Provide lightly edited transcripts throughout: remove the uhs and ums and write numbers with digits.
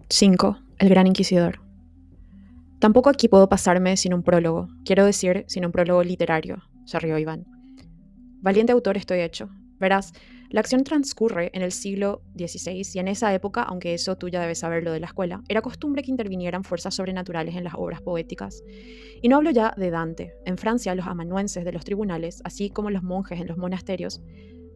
5. El Gran Inquisidor. Tampoco aquí puedo pasarme sin un prólogo, quiero decir, sin un prólogo literario, se rió Iván. Valiente autor estoy hecho. Verás, la acción transcurre en el siglo XVI y en esa época, aunque eso tú ya debes saberlo de la escuela, era costumbre que intervinieran fuerzas sobrenaturales en las obras poéticas. Y no hablo ya de Dante. En Francia, los amanuenses de los tribunales, así como los monjes en los monasterios,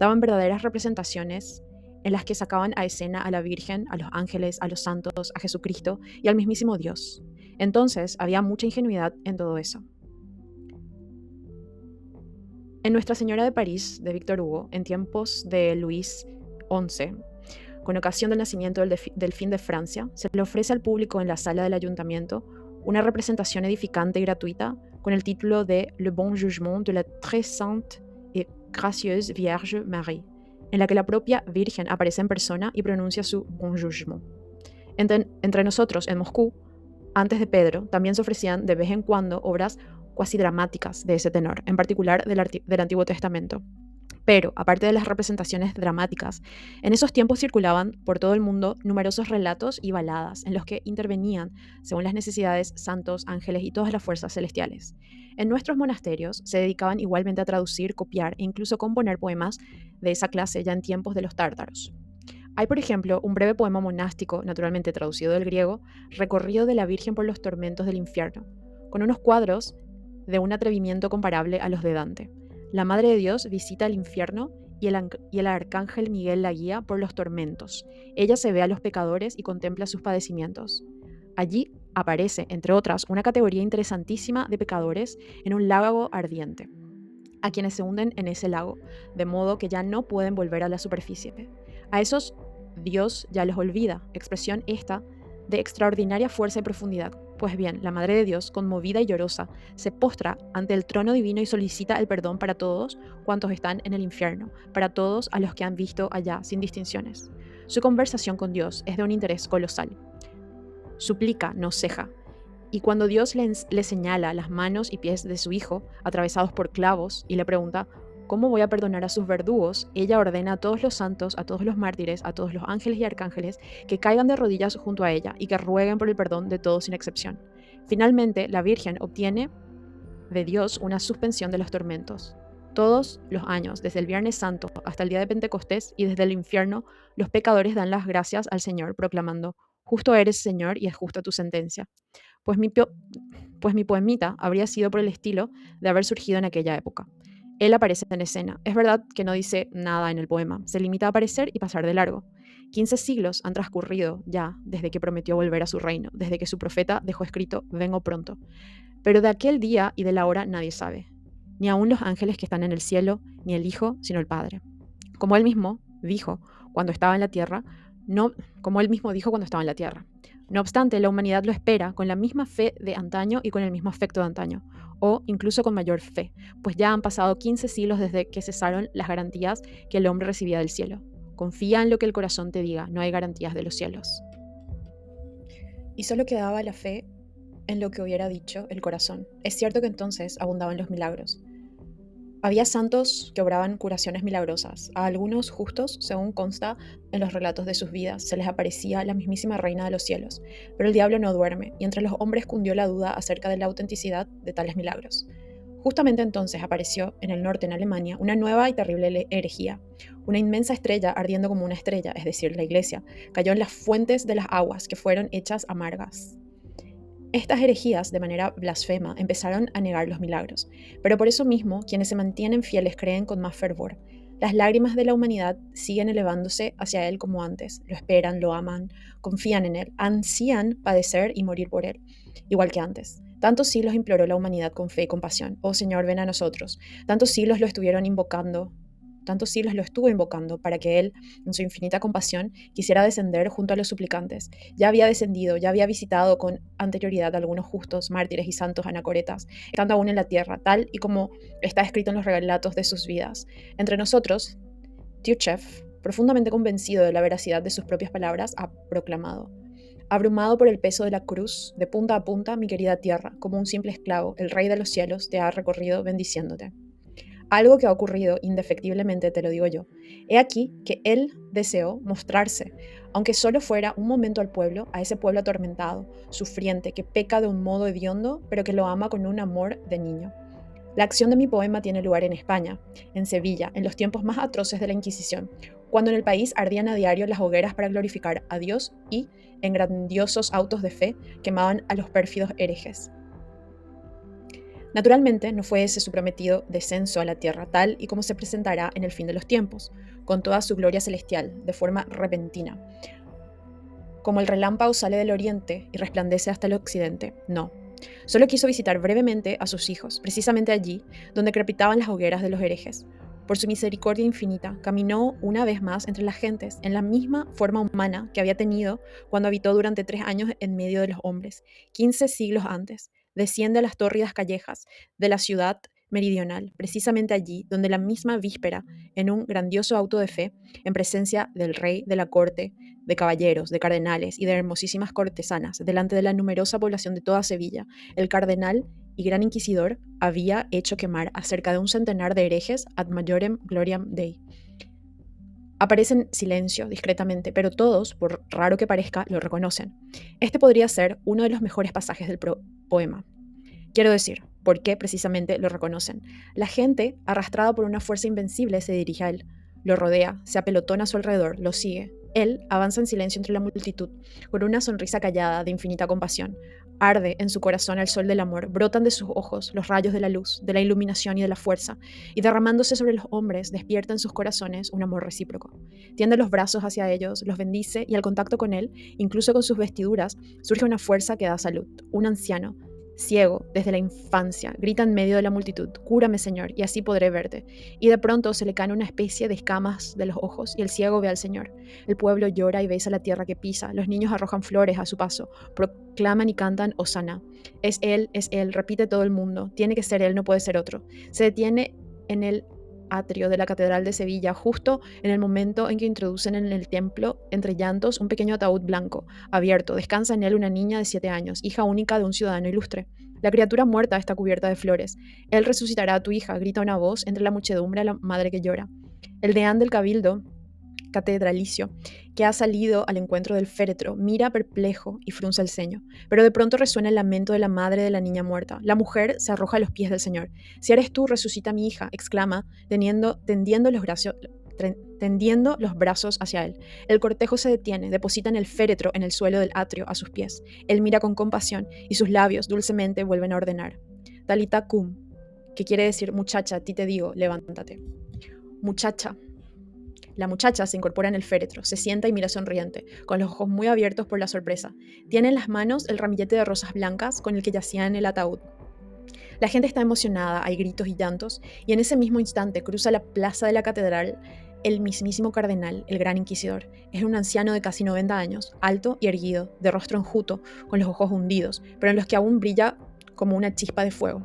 daban verdaderas representaciones en las que sacaban a escena a la Virgen, a los ángeles, a los santos, a Jesucristo y al mismísimo Dios. Entonces había mucha ingenuidad en todo eso. En Nuestra Señora de París, de Víctor Hugo, en tiempos de Luis XI, con ocasión del nacimiento del Delfín de Francia, se le ofrece al público en la sala del ayuntamiento una representación edificante y gratuita con el título de Le Bon Jugement de la Très Sainte et Gracieuse Vierge Marie, en la que la propia Virgen aparece en persona y pronuncia su Bon Jugement. Entre nosotros, en Moscú, antes de Pedro, también se ofrecían de vez en cuando obras cuasi dramáticas de ese tenor, en particular del Antiguo Testamento. Pero, aparte de las representaciones dramáticas, en esos tiempos circulaban por todo el mundo numerosos relatos y baladas en los que intervenían, según las necesidades, santos, ángeles y todas las fuerzas celestiales. En nuestros monasterios se dedicaban igualmente a traducir, copiar e incluso componer poemas de esa clase ya en tiempos de los tártaros. Hay, por ejemplo, un breve poema monástico, naturalmente traducido del griego, Recorrido de la Virgen por los tormentos del infierno, con unos cuadros de un atrevimiento comparable a los de Dante. La Madre de Dios visita el infierno y el arcángel Miguel la guía por los tormentos. Ella se ve a los pecadores y contempla sus padecimientos. Allí aparece, entre otras, una categoría interesantísima de pecadores en un lago ardiente, a quienes se hunden en ese lago, de modo que ya no pueden volver a la superficie. A esos Dios ya los olvida, expresión esta de extraordinaria fuerza y profundidad. Pues bien, la Madre de Dios, conmovida y llorosa, se postra ante el trono divino y solicita el perdón para todos cuantos están en el infierno, para todos a los que han visto allá, sin distinciones. Su conversación con Dios es de un interés colosal. Suplica, no ceja, y cuando Dios le señala las manos y pies de su hijo, atravesados por clavos, y le pregunta, ¿cómo voy a perdonar a sus verdugos? Ella ordena a todos los santos, a todos los mártires, a todos los ángeles y arcángeles, que caigan de rodillas junto a ella y que rueguen por el perdón de todos sin excepción. Finalmente, la Virgen obtiene de Dios una suspensión de los tormentos. Todos los años, desde el Viernes Santo hasta el día de Pentecostés y desde el infierno, los pecadores dan las gracias al Señor, proclamando, justo eres, Señor, y es justa tu sentencia. Pues mi poemita habría sido por el estilo de haber surgido en aquella época. Él aparece en escena. Es verdad que no dice nada en el poema, se limita a aparecer y pasar de largo. 15 siglos han transcurrido ya desde que prometió volver a su reino, desde que su profeta dejó escrito, vengo pronto. Pero de aquel día y de la hora nadie sabe, ni aun los ángeles que están en el cielo, ni el Hijo, sino el Padre. Como él mismo dijo cuando estaba en la tierra, no, como él mismo dijo cuando estaba en la tierra. No obstante, la humanidad lo espera con la misma fe de antaño y con el mismo afecto de antaño, o incluso con mayor fe, pues ya han pasado 15 siglos desde que cesaron las garantías que el hombre recibía del cielo. Confía en lo que el corazón te diga, no hay garantías de los cielos. Y solo quedaba la fe en lo que hubiera dicho el corazón. Es cierto que entonces abundaban los milagros. Había santos que obraban curaciones milagrosas. A algunos justos, según consta en los relatos de sus vidas, se les aparecía la mismísima reina de los cielos. Pero el diablo no duerme, y entre los hombres cundió la duda acerca de la autenticidad de tales milagros. Justamente entonces apareció en el norte, en Alemania, una nueva y terrible herejía. Una inmensa estrella, ardiendo como una estrella, es decir, la iglesia, cayó en las fuentes de las aguas, que fueron hechas amargas. Estas herejías, de manera blasfema, empezaron a negar los milagros, pero por eso mismo quienes se mantienen fieles creen con más fervor. Las lágrimas de la humanidad siguen elevándose hacia Él como antes, lo esperan, lo aman, confían en Él, ansían padecer y morir por Él, igual que antes. Tantos siglos imploró la humanidad con fe y compasión. Oh Señor, ven a nosotros. Tantos siglos lo estuvieron invocando, tantos siglos lo estuvo invocando para que Él, en su infinita compasión, quisiera descender junto a los suplicantes. Ya había descendido, ya había visitado con anterioridad a algunos justos, mártires y santos anacoretas, estando aún en la tierra, tal y como está escrito en los relatos de sus vidas. Entre nosotros, Tyutchev, profundamente convencido de la veracidad de sus propias palabras, ha proclamado: abrumado por el peso de la cruz, de punta a punta, mi querida tierra, como un simple esclavo, el Rey de los cielos te ha recorrido bendiciéndote. Algo que ha ocurrido indefectiblemente, te lo digo yo. He aquí que Él deseó mostrarse aunque solo fuera un momento al pueblo, a ese pueblo atormentado, sufriente, que peca de un modo hediondo, pero que lo ama con un amor de niño. La acción de mi poema tiene lugar en España, en Sevilla, en los tiempos más atroces de la Inquisición, cuando en el país ardían a diario las hogueras para glorificar a Dios y, en grandiosos autos de fe, quemaban a los pérfidos herejes. Naturalmente, no fue ese su prometido descenso a la tierra tal y como se presentará en el fin de los tiempos, con toda su gloria celestial, de forma repentina. Como el relámpago sale del oriente y resplandece hasta el occidente, no. Solo quiso visitar brevemente a sus hijos, precisamente allí donde crepitaban las hogueras de los herejes. Por su misericordia infinita, caminó una vez más entre las gentes, en la misma forma humana que había tenido cuando habitó durante 3 años en medio de los hombres, 15 siglos antes. Desciende a las tórridas callejas de la ciudad meridional, precisamente allí donde la misma víspera, en un grandioso auto de fe, en presencia del rey, de la corte, de caballeros, de cardenales y de hermosísimas cortesanas, delante de la numerosa población de toda Sevilla, el cardenal y gran inquisidor había hecho quemar a cerca de un centenar de herejes ad majorem gloriam Dei. Aparece en silencio, discretamente, pero todos, por raro que parezca, lo reconocen. Este podría ser uno de los mejores pasajes del poema. Quiero decir, ¿por qué precisamente lo reconocen? La gente, arrastrada por una fuerza invencible, se dirige a él, lo rodea, se apelotona a su alrededor, lo sigue. Él avanza en silencio entre la multitud, con una sonrisa callada de infinita compasión. Arde en su corazón el sol del amor, brotan de sus ojos los rayos de la luz, de la iluminación y de la fuerza, y derramándose sobre los hombres, despierta en sus corazones un amor recíproco. Tiende los brazos hacia ellos, los bendice, y al contacto con él, incluso con sus vestiduras, surge una fuerza que da salud. Un anciano, ciego desde la infancia, grita en medio de la multitud: «Cúrame, Señor, y así podré verte». Y de pronto se le cae una especie de escamas de los ojos, y el ciego ve al Señor. El pueblo llora y besa la tierra que pisa, los niños arrojan flores a su paso, proclaman y cantan Hosana. Es él, repite todo el mundo, tiene que ser él, no puede ser otro. Se detiene en el atrio de la Catedral de Sevilla, justo en el momento en que introducen en el templo, entre llantos, un pequeño ataúd blanco, abierto. Descansa en él una niña de 7 años, hija única de un ciudadano ilustre. La criatura muerta está cubierta de flores. Él resucitará a tu hija, grita una voz entre la muchedumbre a la madre que llora. El deán del cabildo catedralicio, que ha salido al encuentro del féretro, mira perplejo y frunce el ceño. Pero de pronto resuena el lamento de la madre de la niña muerta. La mujer se arroja a los pies del Señor. «Si eres tú, resucita a mi hija», exclama, tendiendo los brazos hacia él. El cortejo se detiene, depositan el féretro en el suelo del atrio a sus pies. Él mira con compasión y sus labios dulcemente vuelven a ordenar: «Talita cum», que quiere decir: «Muchacha, a ti te digo, levántate». Muchacha. La muchacha se incorpora en el féretro, se sienta y mira sonriente, con los ojos muy abiertos por la sorpresa. Tiene en las manos el ramillete de rosas blancas con el que yacía en el ataúd. La gente está emocionada, hay gritos y llantos, y en ese mismo instante cruza la plaza de la catedral el mismísimo cardenal, el gran inquisidor. Es un anciano de casi 90 años, alto y erguido, de rostro enjuto, con los ojos hundidos, pero en los que aún brilla como una chispa de fuego.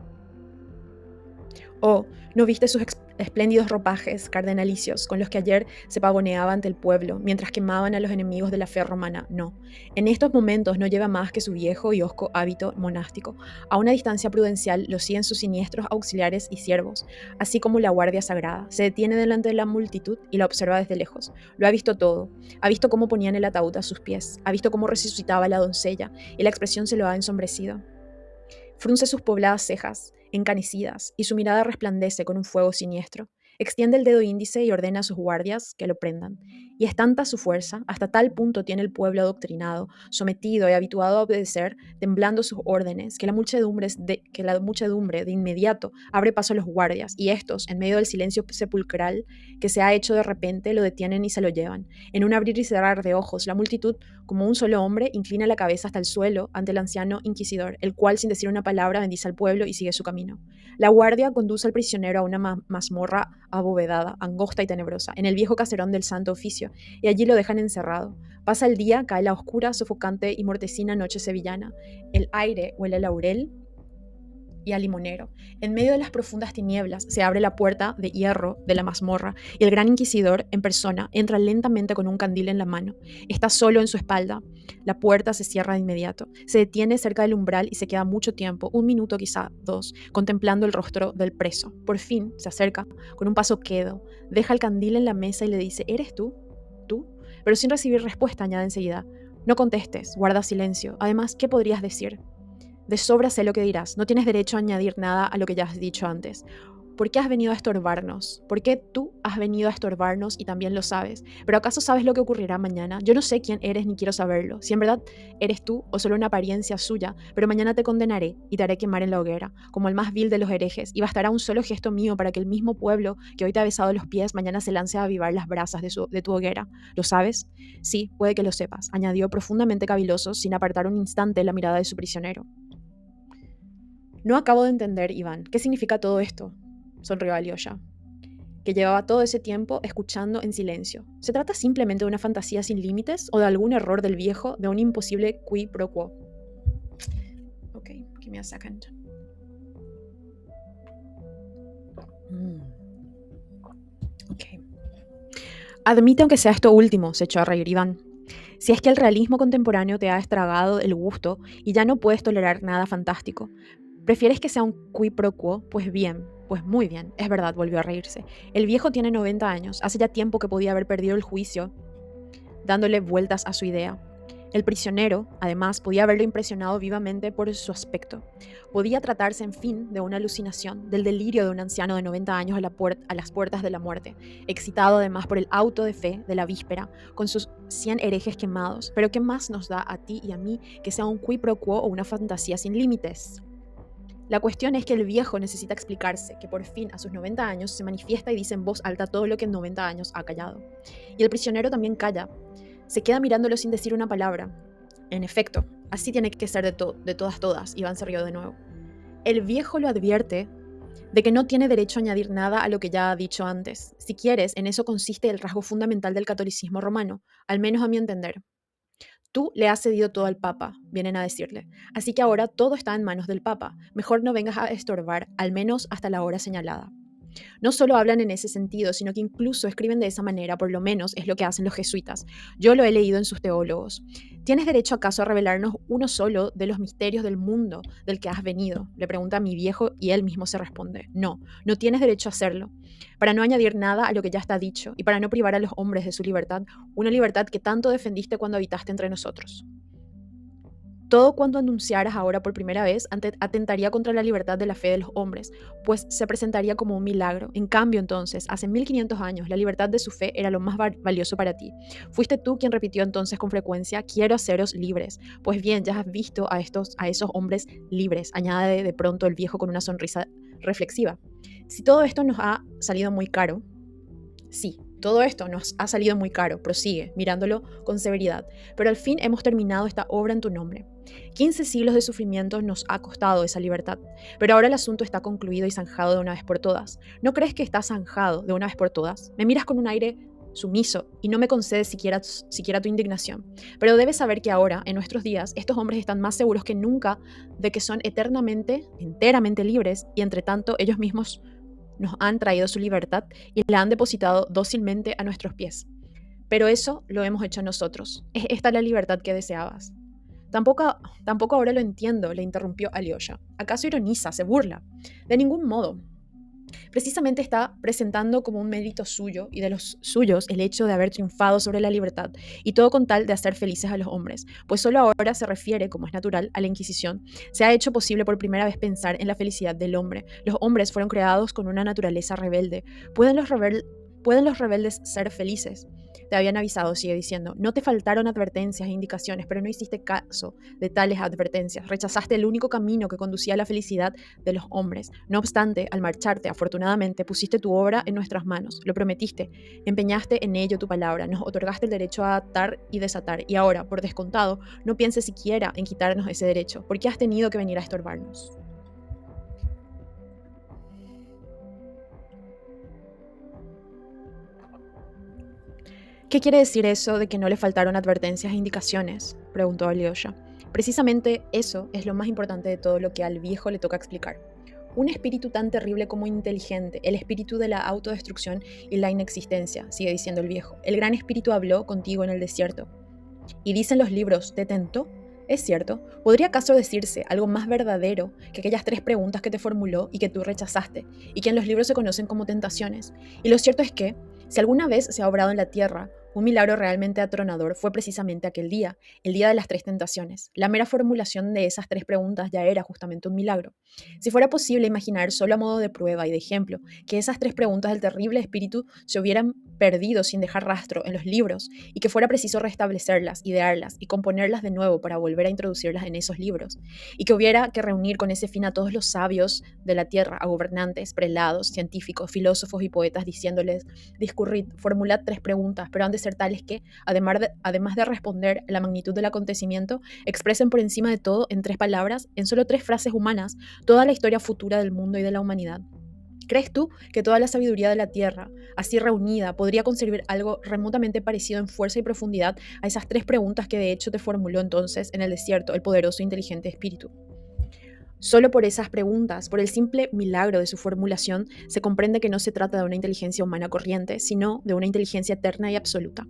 Oh, ¿no viste sus espléndidos ropajes cardenalicios con los que ayer se pavoneaba ante el pueblo mientras quemaban a los enemigos de la fe romana? No. En estos momentos no lleva más que su viejo y hosco hábito monástico. A una distancia prudencial lo siguen sus siniestros auxiliares y siervos, así como la guardia sagrada. Se detiene delante de la multitud y la observa desde lejos. Lo ha visto todo. Ha visto cómo ponían el ataúd a sus pies. Ha visto cómo resucitaba la doncella y la expresión se lo ha ensombrecido. Frunce sus pobladas cejas, encanecidas, y su mirada resplandece con un fuego siniestro. Extiende el dedo índice y ordena a sus guardias que lo prendan. Y es tanta su fuerza, hasta tal punto tiene el pueblo adoctrinado, sometido y habituado a obedecer, temblando sus órdenes, que la muchedumbre de inmediato abre paso a los guardias, y estos, en medio del silencio sepulcral que se ha hecho de repente, lo detienen y se lo llevan. En un abrir y cerrar de ojos, la multitud, como un solo hombre, inclina la cabeza hasta el suelo ante el anciano inquisidor, el cual, sin decir una palabra, bendice al pueblo y sigue su camino. La guardia conduce al prisionero a una mazmorra abovedada, angosta y tenebrosa, en el viejo caserón del Santo Oficio, y allí lo dejan encerrado. Pasa el día, cae la oscura, sofocante y mortecina noche sevillana. El aire huele a laurel y a limonero. En medio de las profundas tinieblas se abre la puerta de hierro de la mazmorra y el gran inquisidor en persona entra lentamente con un candil en la mano. Está solo en su espalda. La puerta se cierra de inmediato. Se detiene cerca del umbral y se queda mucho tiempo, 1 minuto quizá 2, contemplando el rostro del preso. Por fin se acerca con un paso quedo, deja el candil en la mesa y le dice: «¿Eres tú? ¿Tú? pero sin recibir respuesta añade enseguida: no contestes, guarda silencio. Además, ¿qué podrías decir? De sobra sé lo que dirás, no tienes derecho a añadir nada a lo que ya has dicho antes. ¿Por qué has venido a estorbarnos? ¿Por qué tú has venido a estorbarnos y también lo sabes? ¿Pero acaso sabes lo que ocurrirá mañana? Yo no sé quién eres ni quiero saberlo. Si en verdad eres tú o solo una apariencia suya, pero mañana te condenaré y te haré quemar en la hoguera, como el más vil de los herejes, y bastará un solo gesto mío para que el mismo pueblo que hoy te ha besado los pies mañana se lance a avivar las brasas de tu hoguera. ¿Lo sabes? Sí, puede que lo sepas, añadió profundamente caviloso, sin apartar un instante la mirada de su prisionero. No acabo de entender, Iván, ¿qué significa todo esto?, sonrió Alyosha, que llevaba todo ese tiempo escuchando en silencio. ¿Se trata simplemente de una fantasía sin límites o de algún error del viejo, de un imposible qui pro quo? Ok, give me a second. Ok. Admite aunque sea esto último, se echó a reír Iván. Si es que el realismo contemporáneo te ha estragado el gusto y ya no puedes tolerar nada fantástico, ¿prefieres que sea un qui pro quo? Pues bien, pues muy bien, es verdad, volvió a reírse. El viejo tiene 90 años, hace ya tiempo que podía haber perdido el juicio, dándole vueltas a su idea. El prisionero, además, podía haberlo impresionado vivamente por su aspecto. Podía tratarse, en fin, de una alucinación, del delirio de un anciano de 90 años a las puertas de la muerte, excitado además por el auto de fe de la víspera, con sus 100 herejes quemados. Pero ¿qué más nos da a ti y a mí que sea un qui pro quo o una fantasía sin límites? La cuestión es que el viejo necesita explicarse, que por fin a sus 90 años se manifiesta y dice en voz alta todo lo que en 90 años ha callado. Y el prisionero también calla, se queda mirándolo sin decir una palabra. En efecto, así tiene que ser de todas. Iván se rió de nuevo. El viejo lo advierte de que no tiene derecho a añadir nada a lo que ya ha dicho antes. Si quieres, en eso consiste el rasgo fundamental del catolicismo romano, al menos a mi entender. Tú le has cedido todo al Papa, vienen a decirle. Así que ahora todo está en manos del Papa. Mejor no vengas a estorbar, al menos hasta la hora señalada. No solo hablan en ese sentido, sino que incluso escriben de esa manera, por lo menos es lo que hacen los jesuitas. Yo lo he leído en sus teólogos. ¿Tienes derecho acaso a revelarnos uno solo de los misterios del mundo del que has venido?, le pregunta a mi viejo y él mismo se responde. No, no tienes derecho a hacerlo. Para no añadir nada a lo que ya está dicho y para no privar a los hombres de su libertad, una libertad que tanto defendiste cuando habitaste entre nosotros. Todo cuanto anunciaras ahora por primera vez atentaría contra la libertad de la fe de los hombres, pues se presentaría como un milagro. En cambio, entonces, hace 1500 años, la libertad de su fe era lo más valioso para ti. Fuiste tú quien repitió entonces con frecuencia: quiero haceros libres. Pues bien, ya has visto a esos hombres libres, añade de pronto el viejo con una sonrisa reflexiva. Si todo esto nos ha salido muy caro, sí, todo esto nos ha salido muy caro, prosigue, mirándolo con severidad, pero al fin hemos terminado esta obra en tu nombre. 15 siglos de sufrimiento nos ha costado esa libertad, pero ahora el asunto está concluido y zanjado de una vez por todas. ¿No crees que está zanjado de una vez por todas? Me miras con un aire sumiso y no me concedes siquiera tu indignación. Pero debes saber que ahora, en nuestros días, estos hombres están más seguros que nunca de que son enteramente libres, y entre tanto ellos mismos nos han traído su libertad y la han depositado dócilmente a nuestros pies. Pero eso lo hemos hecho nosotros. ¿Es esta la libertad que deseabas? Tampoco ahora lo entiendo, le interrumpió Alyosha. ¿Acaso ironiza, se burla? De ningún modo. Precisamente está presentando como un mérito suyo y de los suyos el hecho de haber triunfado sobre la libertad, y todo con tal de hacer felices a los hombres, pues solo ahora se refiere, como es natural, a la Inquisición. Se ha hecho posible por primera vez pensar en la felicidad del hombre. Los hombres fueron creados con una naturaleza rebelde. ¿Pueden los rebeldes ser felices? Te habían avisado, sigue diciendo. No te faltaron advertencias e indicaciones, pero no hiciste caso de tales advertencias. Rechazaste el único camino que conducía a la felicidad de los hombres. No obstante, al marcharte, afortunadamente, pusiste tu obra en nuestras manos. Lo prometiste, empeñaste en ello tu palabra, nos otorgaste el derecho a atar y desatar. Y ahora, por descontado, no pienses siquiera en quitarnos ese derecho. ¿Por qué has tenido que venir a estorbarnos? ¿Qué quiere decir eso de que no le faltaron advertencias e indicaciones?, preguntó Alyosha. Precisamente eso es lo más importante de todo lo que al viejo le toca explicar. Un espíritu tan terrible como inteligente, el espíritu de la autodestrucción y la inexistencia, sigue diciendo el viejo. El gran espíritu habló contigo en el desierto. Y dicen los libros, ¿te tentó? Es cierto, ¿podría acaso decirse algo más verdadero que aquellas 3 preguntas que te formuló y que tú rechazaste, y que en los libros se conocen como tentaciones? Y lo cierto es que, si alguna vez se ha obrado en la tierra Un milagro realmente atronador fue precisamente aquel día, el día de las tres tentaciones. La mera formulación de esas tres preguntas ya era justamente un milagro. Si fuera posible imaginar, solo a modo de prueba y de ejemplo, que esas tres preguntas del terrible espíritu se hubieran perdido sin dejar rastro en los libros y que fuera preciso restablecerlas, idearlas y componerlas de nuevo para volver a introducirlas en esos libros, y que hubiera que reunir con ese fin a todos los sabios de la tierra, a gobernantes, prelados, científicos, filósofos y poetas, diciéndoles: discurrid, formulad tres preguntas, pero han de ser tales que, además de responder la magnitud del acontecimiento, expresen por encima de todo, en tres palabras, en solo tres frases humanas, toda la historia futura del mundo y de la humanidad. ¿Crees tú que toda la sabiduría de la Tierra, así reunida, podría concebir algo remotamente parecido en fuerza y profundidad a esas tres preguntas que de hecho te formuló entonces en el desierto el poderoso e inteligente espíritu? Solo por esas preguntas, por el simple milagro de su formulación, se comprende que no se trata de una inteligencia humana corriente, sino de una inteligencia eterna y absoluta.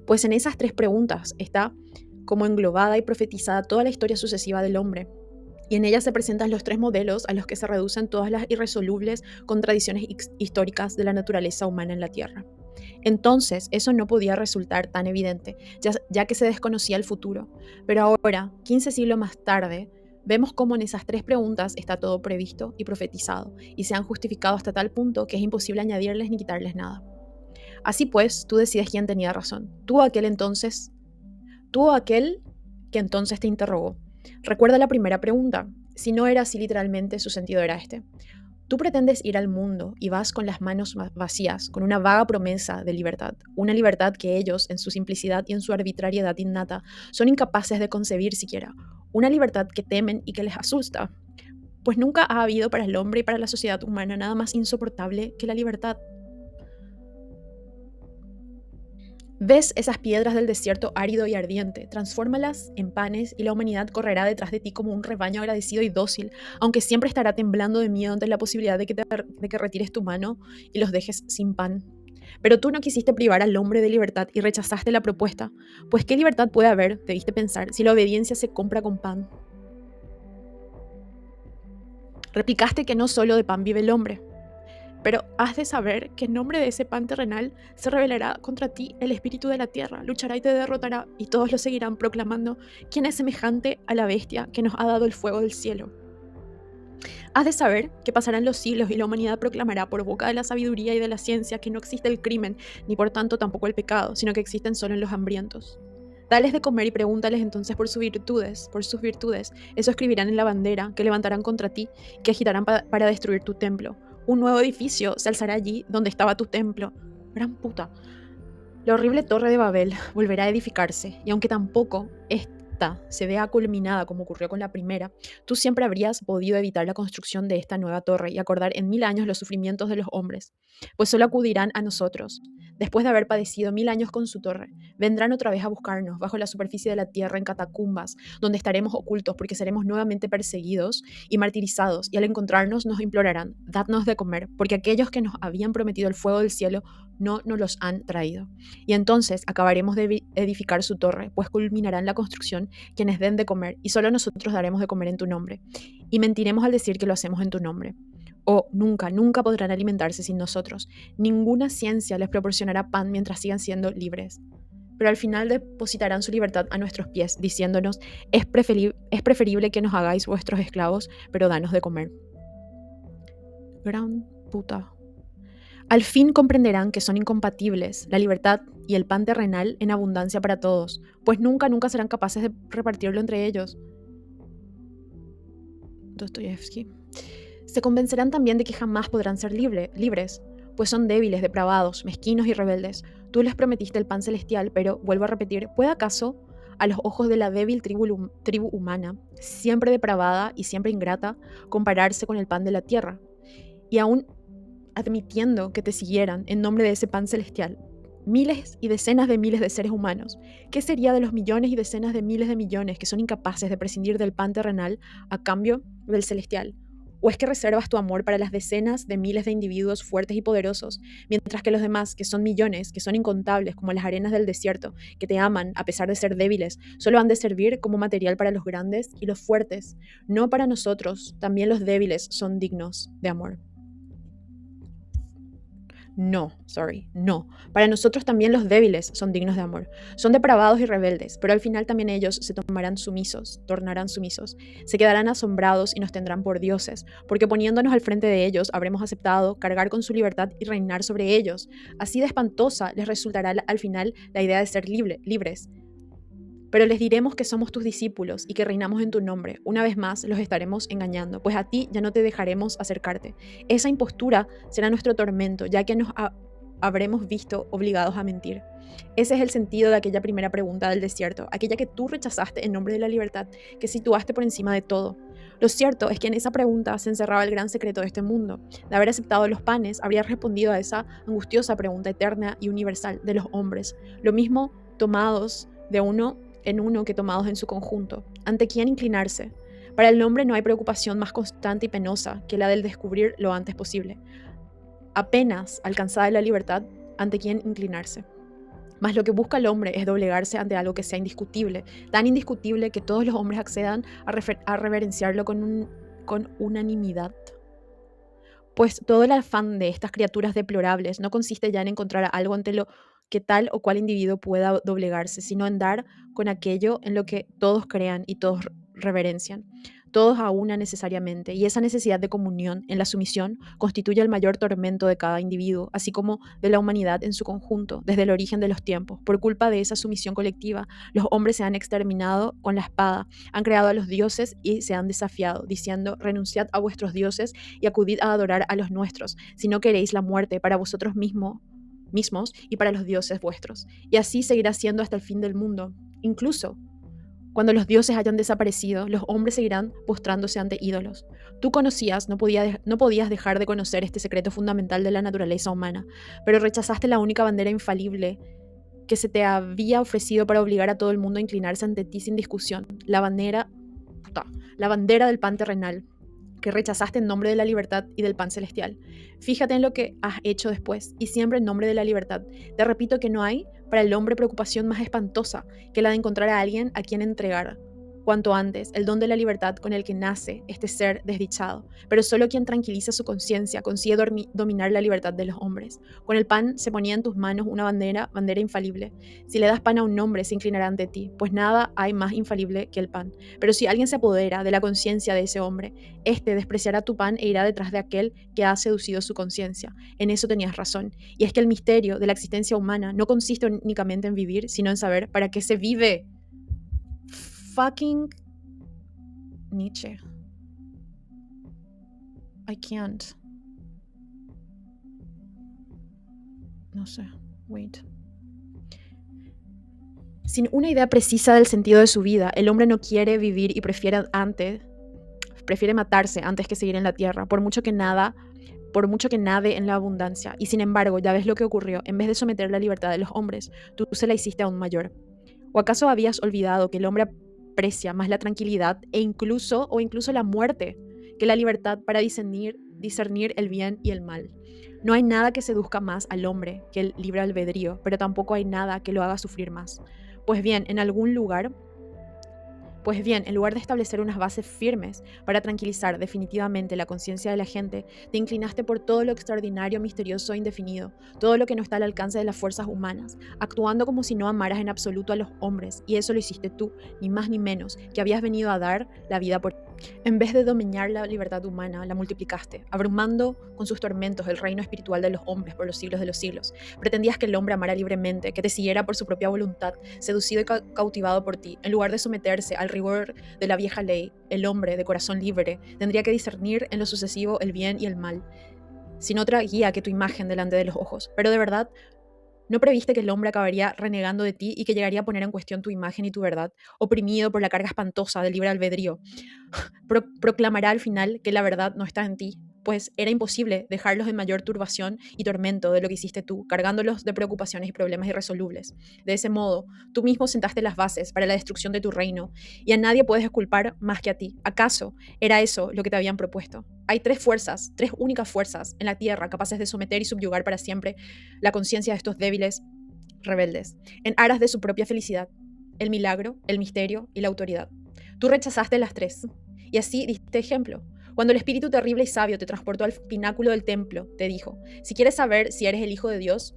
Pues en esas tres preguntas está como englobada y profetizada toda la historia sucesiva del hombre, y en ella se presentan los tres modelos a los que se reducen todas las irresolubles contradicciones históricas de la naturaleza humana en la Tierra. Entonces, eso no podía resultar tan evidente, ya que se desconocía el futuro. Pero ahora, 15 siglos más tarde, vemos cómo en esas tres preguntas está todo previsto y profetizado, y se han justificado hasta tal punto que es imposible añadirles ni quitarles nada. Así pues, tú decides quién tenía razón. Tú o aquel que entonces te interrogó. Recuerda la primera pregunta. Si no era así literalmente, su sentido era este. Tú pretendes ir al mundo y vas con las manos vacías, con una vaga promesa de libertad, una libertad que ellos, en su simplicidad y en su arbitrariedad innata, son incapaces de concebir siquiera, una libertad que temen y que les asusta, pues nunca ha habido para el hombre y para la sociedad humana nada más insoportable que la libertad. Ves esas piedras del desierto árido y ardiente, transfórmalas en panes y la humanidad correrá detrás de ti como un rebaño agradecido y dócil, aunque siempre estará temblando de miedo ante la posibilidad de que retires tu mano y los dejes sin pan. Pero tú no quisiste privar al hombre de libertad y rechazaste la propuesta, pues ¿qué libertad puede haber, debiste pensar, si la obediencia se compra con pan? Replicaste que no solo de pan vive el hombre. Pero has de saber que en nombre de ese pan terrenal se rebelará contra ti el espíritu de la tierra, luchará y te derrotará, y todos lo seguirán proclamando: ¿quién es semejante a la bestia que nos ha dado el fuego del cielo? Has de saber que pasarán los siglos y la humanidad proclamará por boca de la sabiduría y de la ciencia que no existe el crimen, ni por tanto tampoco el pecado, sino que existen solo en los hambrientos. Dales de comer y pregúntales entonces por sus virtudes. Eso escribirán en la bandera que levantarán contra ti, que agitarán para destruir tu templo. Un nuevo edificio se alzará allí donde estaba tu templo. Gran puta. La horrible torre de Babel volverá a edificarse, y aunque tampoco esta se vea culminada como ocurrió con la primera, tú siempre habrías podido evitar la construcción de esta nueva torre y acordar en 1000 años los sufrimientos de los hombres, pues solo acudirán a nosotros. Después de haber padecido 1000 años con su torre, vendrán otra vez a buscarnos bajo la superficie de la tierra en catacumbas, donde estaremos ocultos porque seremos nuevamente perseguidos y martirizados, y al encontrarnos nos implorarán: dadnos de comer, porque aquellos que nos habían prometido el fuego del cielo no nos los han traído. Y entonces acabaremos de edificar su torre, pues culminarán la construcción quienes den de comer, y solo nosotros daremos de comer en tu nombre. Y mentiremos al decir que lo hacemos en tu nombre. O nunca, nunca podrán alimentarse sin nosotros. Ninguna ciencia les proporcionará pan mientras sigan siendo libres. Pero al final depositarán su libertad a nuestros pies, diciéndonos: es preferible que nos hagáis vuestros esclavos, pero danos de comer. Gran puta. Al fin comprenderán que son incompatibles la libertad y el pan terrenal en abundancia para todos, pues nunca, nunca serán capaces de repartirlo entre ellos. Dostoyevsky. Se convencerán también de que jamás podrán ser libres, pues son débiles, depravados, mezquinos y rebeldes. Tú les prometiste el pan celestial, pero, vuelvo a repetir, ¿puede acaso, a los ojos de la débil tribu humana, siempre depravada y siempre ingrata, compararse con el pan de la tierra? Y aún admitiendo que te siguieran en nombre de ese pan celestial, miles y decenas de miles de seres humanos, ¿qué sería de los millones y decenas de miles de millones que son incapaces de prescindir del pan terrenal a cambio del celestial? ¿O es que reservas tu amor para las decenas de miles de individuos fuertes y poderosos, mientras que los demás, que son millones, que son incontables como las arenas del desierto, que te aman a pesar de ser débiles, solo han de servir como material para los grandes y los fuertes? No para nosotros, también los débiles son dignos de amor. No. Para nosotros también los débiles son dignos de amor. Son depravados y rebeldes, pero al final también ellos se tornarán sumisos, se quedarán asombrados y nos tendrán por dioses, porque poniéndonos al frente de ellos habremos aceptado cargar con su libertad y reinar sobre ellos. Así de espantosa les resultará al final la idea de ser libres. Pero les diremos que somos tus discípulos y que reinamos en tu nombre. Una vez más los estaremos engañando, pues a ti ya no te dejaremos acercarte. Esa impostura será nuestro tormento, ya que nos habremos visto obligados a mentir. Ese es el sentido de aquella primera pregunta del desierto, aquella que tú rechazaste en nombre de la libertad, que situaste por encima de todo. Lo cierto es que en esa pregunta se encerraba el gran secreto de este mundo. De haber aceptado los panes, habría respondido a esa angustiosa pregunta eterna y universal de los hombres. Lo mismo tomados de uno en uno que tomados en su conjunto. ¿Ante quién inclinarse? Para el hombre no hay preocupación más constante y penosa que la del descubrir lo antes posible. Apenas alcanzada la libertad, ¿ante quién inclinarse? Mas lo que busca el hombre es doblegarse ante algo que sea indiscutible, tan indiscutible que todos los hombres accedan a reverenciarlo con unanimidad. Pues todo el afán de estas criaturas deplorables no consiste ya en encontrar algo ante lo que tal o cual individuo pueda doblegarse, sino en dar con aquello en lo que todos crean y todos reverencian, todos a una necesariamente, y esa necesidad de comunión en la sumisión constituye el mayor tormento de cada individuo, así como de la humanidad en su conjunto, desde el origen de los tiempos. Por culpa de esa sumisión colectiva, los hombres se han exterminado con la espada, han creado a los dioses y se han desafiado, diciendo: renunciad a vuestros dioses y acudid a adorar a los nuestros, si no queréis la muerte para vosotros mismos y para los dioses vuestros. Y así seguirá siendo hasta el fin del mundo. Incluso cuando los dioses hayan desaparecido, los hombres seguirán postrándose ante ídolos. Tú conocías, no podías dejar de conocer este secreto fundamental de la naturaleza humana, pero rechazaste la única bandera infalible que se te había ofrecido para obligar a todo el mundo a inclinarse ante ti sin discusión, la bandera del pan terrenal, que rechazaste en nombre de la libertad y del pan celestial. Fíjate en lo que has hecho después, y siempre en nombre de la libertad. Te repito que no hay para el hombre preocupación más espantosa que la de encontrar a alguien a quien entregar cuanto antes el don de la libertad con el que nace este ser desdichado. Pero solo quien tranquiliza su conciencia consigue dominar la libertad de los hombres. Con el pan se ponía en tus manos una bandera infalible. Si le das pan a un hombre, se inclinará ante ti, pues nada hay más infalible que el pan. Pero si alguien se apodera de la conciencia de ese hombre, éste despreciará tu pan e irá detrás de aquel que ha seducido su conciencia. En eso tenías razón. Y es que el misterio de la existencia humana no consiste únicamente en vivir, sino en saber para qué se vive. Fucking Nietzsche. I can't. No sé. Wait. Sin una idea precisa del sentido de su vida, el hombre no quiere vivir y prefiere matarse antes que seguir en la tierra, por mucho que nade en la abundancia. Y sin embargo, ya ves lo que ocurrió. En vez de someter la libertad de los hombres, tú se la hiciste aún mayor. ¿O acaso habías olvidado que el hombre aprecia más la tranquilidad o incluso la muerte que la libertad para discernir el bien y el mal? No hay nada que seduzca más al hombre que el libre albedrío, pero tampoco hay nada que lo haga sufrir más. Pues bien, en lugar de establecer unas bases firmes para tranquilizar definitivamente la conciencia de la gente, te inclinaste por todo lo extraordinario, misterioso e indefinido, todo lo que no está al alcance de las fuerzas humanas, actuando como si no amaras en absoluto a los hombres, y eso lo hiciste tú, ni más ni menos, que habías venido a dar la vida por ti. En vez de dominar la libertad humana, la multiplicaste, abrumando con sus tormentos el reino espiritual de los hombres por los siglos de los siglos. Pretendías que el hombre amara libremente, que te siguiera por su propia voluntad, seducido y cautivado por ti. En lugar de someterse al rigor de la vieja ley, el hombre de corazón libre tendría que discernir en lo sucesivo el bien y el mal, sin otra guía que tu imagen delante de los ojos. Pero de verdad, ¿no previste que el hombre acabaría renegando de ti y que llegaría a poner en cuestión tu imagen y tu verdad, oprimido por la carga espantosa del libre albedrío? Proclamará al final que la verdad no está en ti, pues era imposible dejarlos en mayor turbación y tormento de lo que hiciste tú, cargándolos de preocupaciones y problemas irresolubles. De ese modo, tú mismo sentaste las bases para la destrucción de tu reino, y a nadie puedes culpar más que a ti. ¿Acaso era eso lo que te habían propuesto? Hay tres únicas fuerzas en la tierra capaces de someter y subyugar para siempre la conciencia de estos débiles rebeldes, en aras de su propia felicidad: el milagro, el misterio y la autoridad. Tú rechazaste las tres, y así diste ejemplo. Cuando el espíritu terrible y sabio te transportó al pináculo del templo, te dijo: si quieres saber si eres el Hijo de Dios,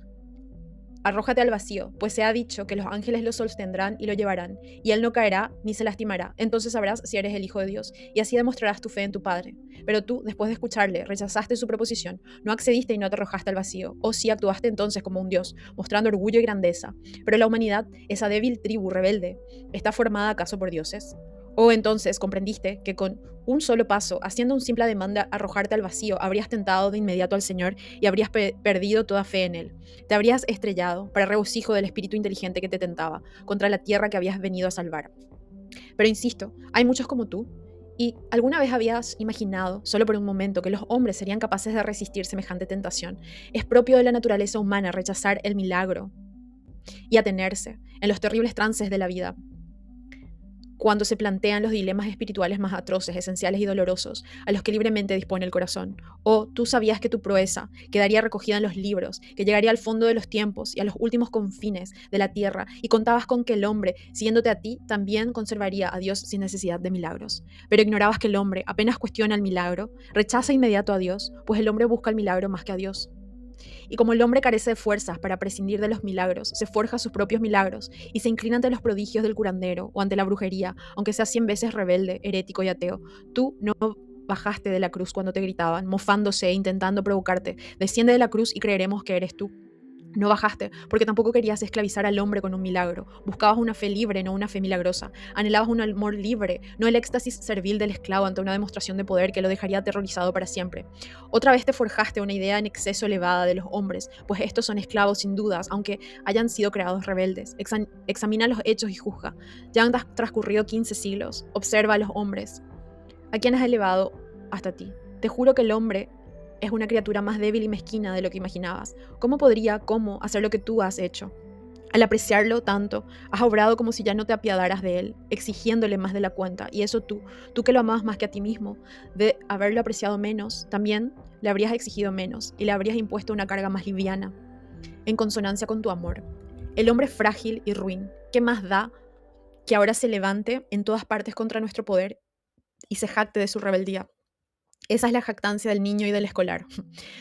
arrójate al vacío, pues se ha dicho que los ángeles lo sostendrán y lo llevarán, y él no caerá ni se lastimará. Entonces sabrás si eres el Hijo de Dios, y así demostrarás tu fe en tu Padre. Pero tú, después de escucharle, rechazaste su proposición, no accediste y no te arrojaste al vacío. O sí actuaste entonces como un Dios, mostrando orgullo y grandeza. Pero la humanidad, esa débil tribu rebelde, ¿está formada acaso por dioses? O entonces comprendiste que con un solo paso, haciendo un simple ademán de arrojarte al vacío, habrías tentado de inmediato al Señor y habrías perdido toda fe en Él. Te habrías estrellado, para regocijo del espíritu inteligente que te tentaba, contra la tierra que habías venido a salvar. Pero insisto, hay muchos como tú. ¿Y alguna vez habías imaginado, solo por un momento, que los hombres serían capaces de resistir semejante tentación? Es propio de la naturaleza humana rechazar el milagro y atenerse en los terribles trances de la vida, cuando se plantean los dilemas espirituales más atroces, esenciales y dolorosos, a los que libremente dispone el corazón. O tú sabías que tu proeza quedaría recogida en los libros, que llegaría al fondo de los tiempos y a los últimos confines de la tierra, y contabas con que el hombre, siguiéndote a ti, también conservaría a Dios sin necesidad de milagros. Pero ignorabas que el hombre apenas cuestiona el milagro, rechaza inmediato a Dios, pues el hombre busca el milagro más que a Dios. Y como el hombre carece de fuerzas para prescindir de los milagros, se forja sus propios milagros y se inclina ante los prodigios del curandero o ante la brujería, aunque sea 100 veces rebelde, herético y ateo. Tú no bajaste de la cruz cuando te gritaban, mofándose e intentando provocarte. Desciende de la cruz y creeremos que eres tú. No bajaste, porque tampoco querías esclavizar al hombre con un milagro. Buscabas una fe libre, no una fe milagrosa. Anhelabas un amor libre, no el éxtasis servil del esclavo ante una demostración de poder que lo dejaría aterrorizado para siempre. Otra vez te forjaste una idea en exceso elevada de los hombres, pues estos son esclavos sin dudas, aunque hayan sido creados rebeldes. Examina los hechos y juzga. Ya han transcurrido 15 siglos. Observa a los hombres. ¿A quién has elevado hasta ti? Te juro que el hombre es una criatura más débil y mezquina de lo que imaginabas. ¿Cómo hacer lo que tú has hecho? Al apreciarlo tanto, has obrado como si ya no te apiadaras de él, exigiéndole más de la cuenta. Y eso tú que lo amabas más que a ti mismo, de haberlo apreciado menos, también le habrías exigido menos y le habrías impuesto una carga más liviana, en consonancia con tu amor. El hombre es frágil y ruin. ¿Qué más da que ahora se levante en todas partes contra nuestro poder y se jacte de su rebeldía? Esa es la jactancia del niño y del escolar.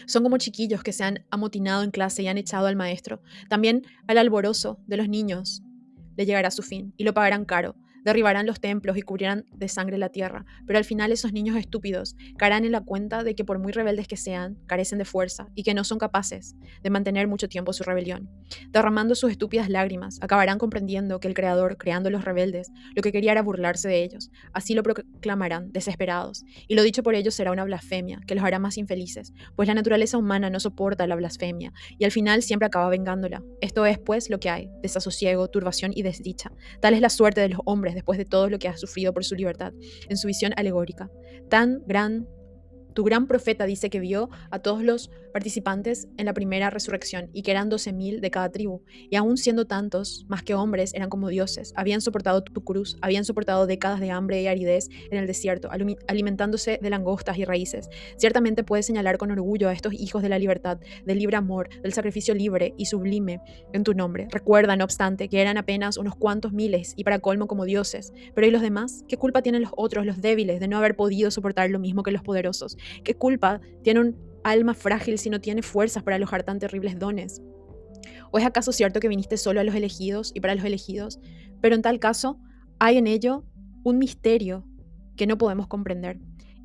Son como chiquillos que se han amotinado en clase y han echado al maestro. También al alborozo de los niños le llegará su fin y lo pagarán caro. Derribarán los templos y cubrirán de sangre la tierra. Pero al final esos niños estúpidos caerán en la cuenta de que por muy rebeldes que sean, carecen de fuerza y que no son capaces de mantener mucho tiempo su rebelión. Derramando sus estúpidas lágrimas, acabarán comprendiendo que el Creador, creando los rebeldes, lo que quería era burlarse de ellos. Así lo proclamarán, desesperados. Y lo dicho por ellos será una blasfemia, que los hará más infelices, pues la naturaleza humana no soporta la blasfemia, y al final siempre acaba vengándola. Esto es, pues, lo que hay: desasosiego, turbación y desdicha. Tal es la suerte de los hombres después de todo lo que ha sufrido por su libertad. En su visión alegórica, tu gran profeta dice que vio a todos los participantes en la primera resurrección y que eran 12.000 de cada tribu, y aún siendo tantos, más que hombres, eran como dioses. Habían soportado tu cruz, habían soportado décadas de hambre y aridez en el desierto, alimentándose de langostas y raíces. Ciertamente puedes señalar con orgullo a estos hijos de la libertad, del libre amor, del sacrificio libre y sublime en tu nombre. Recuerda, no obstante, que eran apenas unos cuantos miles y para colmo como dioses. Pero ¿y los demás? ¿Qué culpa tienen los otros, los débiles, de no haber podido soportar lo mismo que los poderosos? ¿Qué culpa tiene un alma frágil si no tiene fuerzas para alojar tan terribles dones? ¿O es acaso cierto que viniste solo a los elegidos y para los elegidos? Pero en tal caso, hay en ello un misterio que no podemos comprender.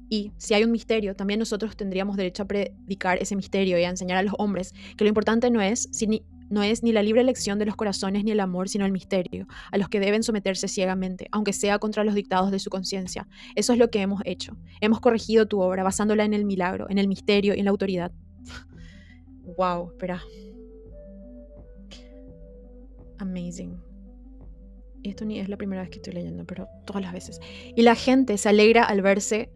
Y si hay un misterio, también nosotros tendríamos derecho a predicar ese misterio y a enseñar a los hombres que lo importante no es ni la libre elección de los corazones ni el amor, sino el misterio, a los que deben someterse ciegamente, aunque sea contra los dictados de su conciencia. Eso es lo que hemos hecho. Hemos corregido tu obra basándola en el milagro, en el misterio y en la autoridad. Wow, espera. Amazing. Esto ni es la primera vez que estoy leyendo, pero todas las veces. Y la gente se alegra al verse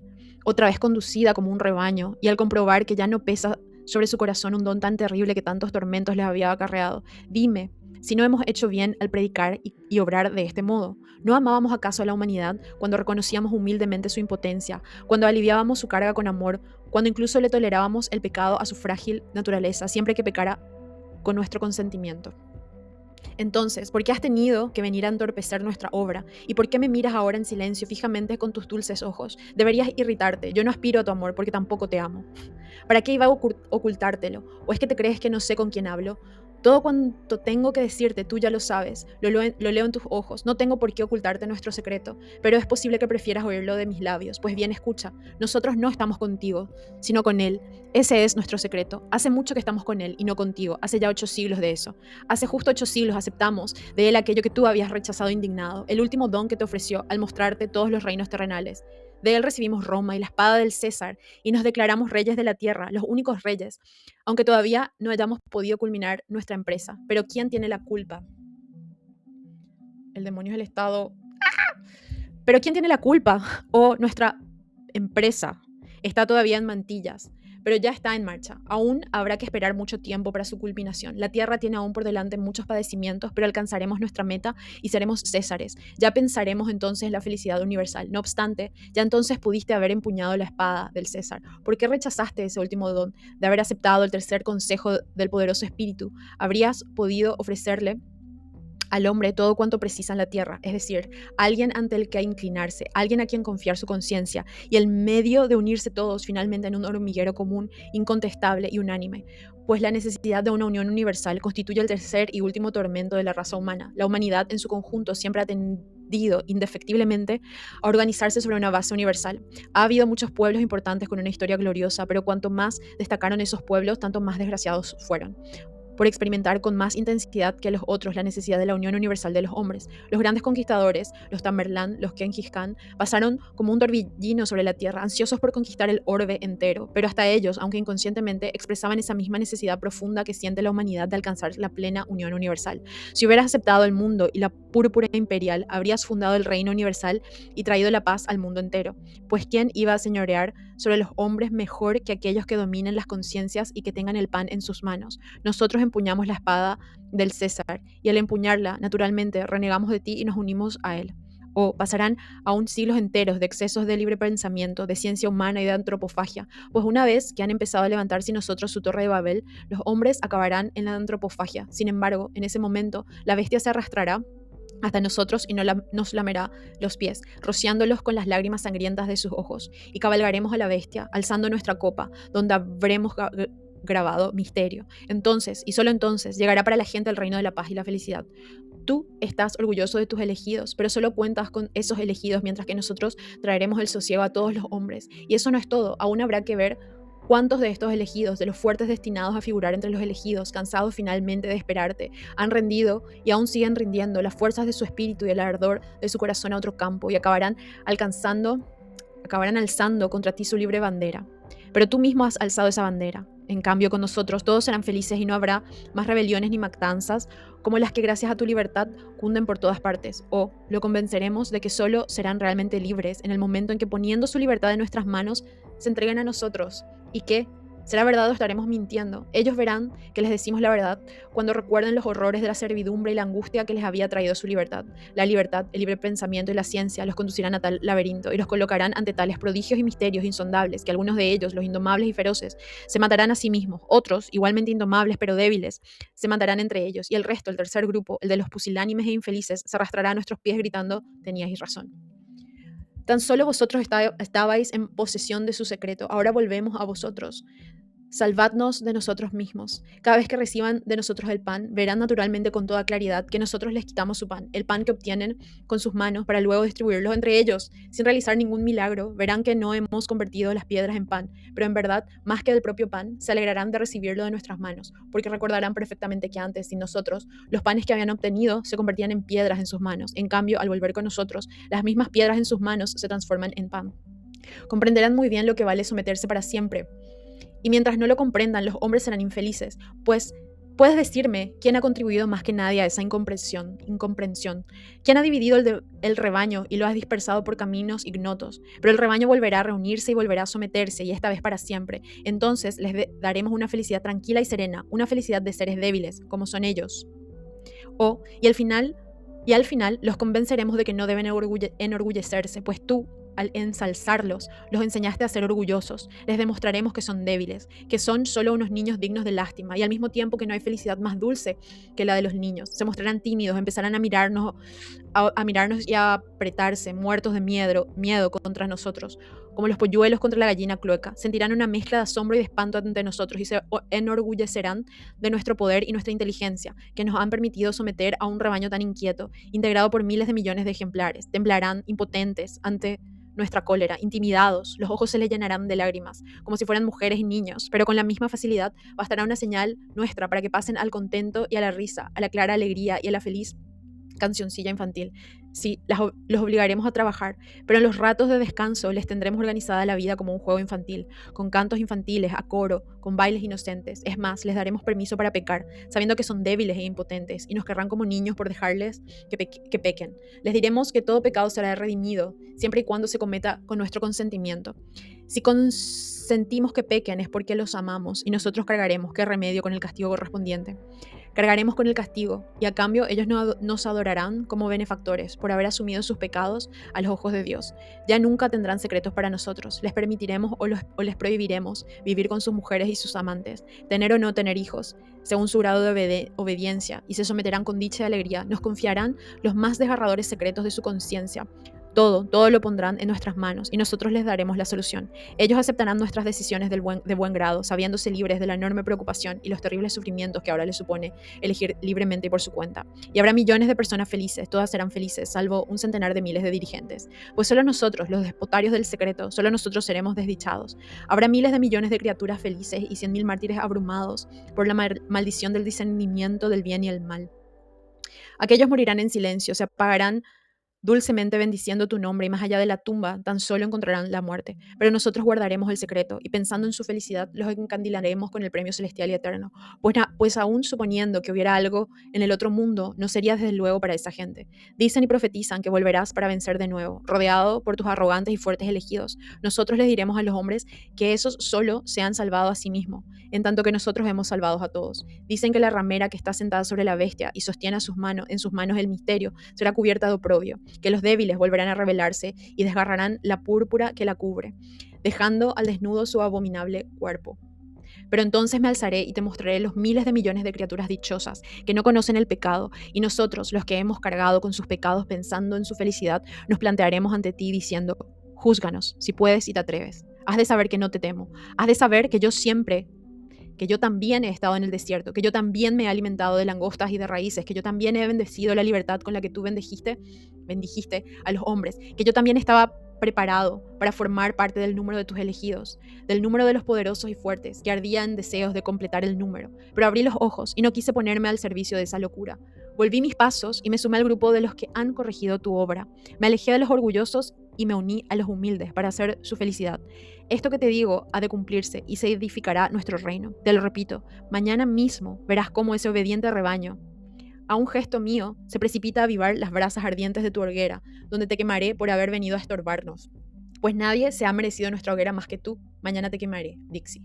otra vez conducida como un rebaño y al comprobar que ya no pesa sobre su corazón un don tan terrible que tantos tormentos les había acarreado. Dime, si no hemos hecho bien al predicar y obrar de este modo. ¿No amábamos acaso a la humanidad cuando reconocíamos humildemente su impotencia, cuando aliviábamos su carga con amor, cuando incluso le tolerábamos el pecado a su frágil naturaleza, siempre que pecara con nuestro consentimiento? Entonces, ¿por qué has tenido que venir a entorpecer nuestra obra? ¿Y por qué me miras ahora en silencio fijamente con tus dulces ojos? Deberías irritarte. Yo no aspiro a tu amor porque tampoco te amo. ¿Para qué iba a ocultártelo? ¿O es que te crees que no sé con quién hablo? Todo cuanto tengo que decirte, tú ya lo sabes, lo leo en tus ojos, no tengo por qué ocultarte nuestro secreto, pero es posible que prefieras oírlo de mis labios. Pues bien, escucha, nosotros no estamos contigo, sino con él. Ese es nuestro secreto. Hace mucho que estamos con él y no contigo, hace ya 8 siglos de eso. Hace justo 8 siglos aceptamos de él aquello que tú habías rechazado indignado, el último don que te ofreció al mostrarte todos los reinos terrenales. De él recibimos Roma y la espada del César, y nos declaramos reyes de la tierra, los únicos reyes, aunque todavía no hayamos podido culminar nuestra empresa. Pero ¿quién tiene la culpa? El demonio es el Estado. Pero ¿quién tiene la culpa? O nuestra empresa está todavía en mantillas, pero ya está en marcha. Aún habrá que esperar mucho tiempo para su culminación. La tierra tiene aún por delante muchos padecimientos, pero alcanzaremos nuestra meta y seremos césares. Ya pensaremos entonces en la felicidad universal. No obstante, ya entonces pudiste haber empuñado la espada del César. ¿Por qué rechazaste ese último don de haber aceptado el tercer consejo del poderoso espíritu? Habrías podido ofrecerle al hombre todo cuanto precisa en la tierra, es decir, alguien ante el que inclinarse, alguien a quien confiar su conciencia y el medio de unirse todos finalmente en un hormiguero común, incontestable y unánime. Pues la necesidad de una unión universal constituye el tercer y último tormento de la raza humana. La humanidad en su conjunto siempre ha tendido indefectiblemente a organizarse sobre una base universal. Ha habido muchos pueblos importantes con una historia gloriosa, pero cuanto más destacaron esos pueblos, tanto más desgraciados fueron por experimentar con más intensidad que los otros la necesidad de la unión universal de los hombres. Los grandes conquistadores, los Tamerlán, los Genghis Khan, pasaron como un torbellino sobre la tierra, ansiosos por conquistar el orbe entero, pero hasta ellos, aunque inconscientemente, expresaban esa misma necesidad profunda que siente la humanidad de alcanzar la plena unión universal. Si hubieras aceptado el mundo y la púrpura imperial, habrías fundado el reino universal y traído la paz al mundo entero. Pues ¿quién iba a señorear sobre los hombres mejor que aquellos que dominen las conciencias y que tengan el pan en sus manos? Nosotros empuñamos la espada del César y al empuñarla, naturalmente, renegamos de ti y nos unimos a él. O pasarán aún siglos enteros de excesos de libre pensamiento, de ciencia humana y de antropofagia, pues una vez que han empezado a levantarse nosotros su torre de Babel, los hombres acabarán en la antropofagia. Sin embargo, en ese momento, la bestia se arrastrará hasta nosotros y nos lamerá los pies, rociándolos con las lágrimas sangrientas de sus ojos, y cabalgaremos a la bestia, alzando nuestra copa, donde habremos grabado misterio. Entonces, y solo entonces, llegará para la gente el reino de la paz y la felicidad. Tú estás orgulloso de tus elegidos, pero solo cuentas con esos elegidos, mientras que nosotros traeremos el sosiego a todos los hombres. Y eso no es todo, aún habrá que ver cuántos de estos elegidos, de los fuertes destinados a figurar entre los elegidos, cansados finalmente de esperarte, han rendido y aún siguen rindiendo las fuerzas de su espíritu y el ardor de su corazón a otro campo, y acabarán alzando contra ti su libre bandera. Pero tú mismo has alzado esa bandera. En cambio, con nosotros todos serán felices y no habrá más rebeliones ni matanzas como las que gracias a tu libertad cunden por todas partes. O lo convenceremos de que solo serán realmente libres en el momento en que, poniendo su libertad en nuestras manos, se entreguen a nosotros. ¿Y qué? ¿Será verdad o estaremos mintiendo? Ellos verán que les decimos la verdad cuando recuerden los horrores de la servidumbre y la angustia que les había traído su libertad. La libertad, el libre pensamiento y la ciencia los conducirán a tal laberinto y los colocarán ante tales prodigios y misterios insondables que algunos de ellos, los indomables y feroces, se matarán a sí mismos. Otros, igualmente indomables pero débiles, se matarán entre ellos. Y el resto, el tercer grupo, el de los pusilánimes e infelices, se arrastrará a nuestros pies gritando: teníais razón. Tan solo vosotros estabais en posesión de su secreto. Ahora volvemos a vosotros. Salvadnos de nosotros mismos. Cada vez que reciban de nosotros el pan, verán naturalmente con toda claridad que nosotros les quitamos su pan, el pan que obtienen con sus manos, para luego distribuirlo entre ellos, sin realizar ningún milagro. Verán que no hemos convertido las piedras en pan, pero en verdad, más que del propio pan, se alegrarán de recibirlo de nuestras manos, porque recordarán perfectamente que antes, sin nosotros, los panes que habían obtenido se convertían en piedras en sus manos. En cambio, al volver con nosotros, las mismas piedras en sus manos se transforman en pan. Comprenderán muy bien lo que vale someterse para siempre. Y mientras no lo comprendan, los hombres serán infelices, pues puedes decirme quién ha contribuido más que nadie a esa incomprensión, quién ha dividido el rebaño y lo ha dispersado por caminos ignotos, pero el rebaño volverá a reunirse y volverá a someterse, y esta vez para siempre. Entonces les daremos una felicidad tranquila y serena, una felicidad de seres débiles, como son ellos. Y al final los convenceremos de que no deben enorgullecerse, pues tú al ensalzarlos, los enseñaste a ser orgullosos. Les demostraremos que son débiles, que son solo unos niños dignos de lástima y al mismo tiempo que no hay felicidad más dulce que la de los niños. Se mostrarán tímidos, empezarán a mirarnos y a apretarse, muertos de miedo contra nosotros, como los polluelos contra la gallina clueca. Sentirán una mezcla de asombro y de espanto ante nosotros y se enorgullecerán de nuestro poder y nuestra inteligencia, que nos han permitido someter a un rebaño tan inquieto, integrado por miles de millones de ejemplares. Temblarán impotentes ante nuestra cólera, intimidados, los ojos se les llenarán de lágrimas, como si fueran mujeres y niños, pero con la misma facilidad bastará una señal nuestra para que pasen al contento y a la risa, a la clara alegría y a la feliz cancioncilla infantil. Sí, los obligaremos a trabajar, pero en los ratos de descanso les tendremos organizada la vida como un juego infantil, con cantos infantiles, a coro, con bailes inocentes. Es más, les daremos permiso para pecar, sabiendo que son débiles e impotentes, y nos querrán como niños por dejarles que pequen. Les diremos que todo pecado será redimido, siempre y cuando se cometa con nuestro consentimiento. Si consentimos que pequen es porque los amamos, y nosotros cargaremos qué remedio con el castigo correspondiente. Cargaremos con el castigo, y a cambio ellos nos adorarán como benefactores por haber asumido sus pecados a los ojos de Dios. Ya nunca tendrán secretos para nosotros. Les permitiremos o les prohibiremos vivir con sus mujeres y sus amantes, tener o no tener hijos, según su grado de obediencia, y se someterán con dicha y alegría. Nos confiarán los más desgarradores secretos de su conciencia. Todo lo pondrán en nuestras manos y nosotros les daremos la solución. Ellos aceptarán nuestras decisiones de buen grado, sabiéndose libres de la enorme preocupación y los terribles sufrimientos que ahora les supone elegir libremente y por su cuenta. Y habrá millones de personas felices, todas serán felices, salvo un centenar de miles de dirigentes. Pues solo nosotros, los despotarios del secreto, solo nosotros seremos desdichados. Habrá miles de millones de criaturas felices y 100.000 mártires abrumados por la maldición del discernimiento del bien y el mal. Aquellos morirán en silencio, se apagarán dulcemente bendiciendo tu nombre, y más allá de la tumba tan solo encontrarán la muerte. Pero nosotros guardaremos el secreto, y pensando en su felicidad, los encandilaremos con el premio celestial y eterno. Pues aún suponiendo que hubiera algo en el otro mundo, no sería desde luego para esa gente. Dicen y profetizan que volverás para vencer de nuevo, rodeado por tus arrogantes y fuertes elegidos. Nosotros les diremos a los hombres que esos solo se han salvado a sí mismos, en tanto que nosotros hemos salvado a todos. Dicen que la ramera que está sentada sobre la bestia y sostiene en sus manos el misterio será cubierta de oprobio, que los débiles volverán a rebelarse y desgarrarán la púrpura que la cubre, dejando al desnudo su abominable cuerpo. Pero entonces me alzaré y te mostraré los miles de millones de criaturas dichosas que no conocen el pecado, y nosotros, los que hemos cargado con sus pecados pensando en su felicidad, nos plantearemos ante ti diciendo: júzganos, si puedes y te atreves. Has de saber que no te temo. Has de saber que yo también he estado en el desierto, que yo también me he alimentado de langostas y de raíces, que yo también he bendecido la libertad con la que tú bendijiste a los hombres, que yo también estaba preparado para formar parte del número de tus elegidos, del número de los poderosos y fuertes, que ardían deseos de completar el número. Pero abrí los ojos y no quise ponerme al servicio de esa locura. Volví mis pasos y me sumé al grupo de los que han corregido tu obra. Me alejé de los orgullosos y me uní a los humildes para hacer su felicidad. Esto que te digo ha de cumplirse y se edificará nuestro reino. Te lo repito, mañana mismo verás cómo ese obediente rebaño, a un gesto mío, se precipita a avivar las brasas ardientes de tu hoguera, donde te quemaré por haber venido a estorbarnos. Pues nadie se ha merecido nuestra hoguera más que tú. Mañana te quemaré, Dixie.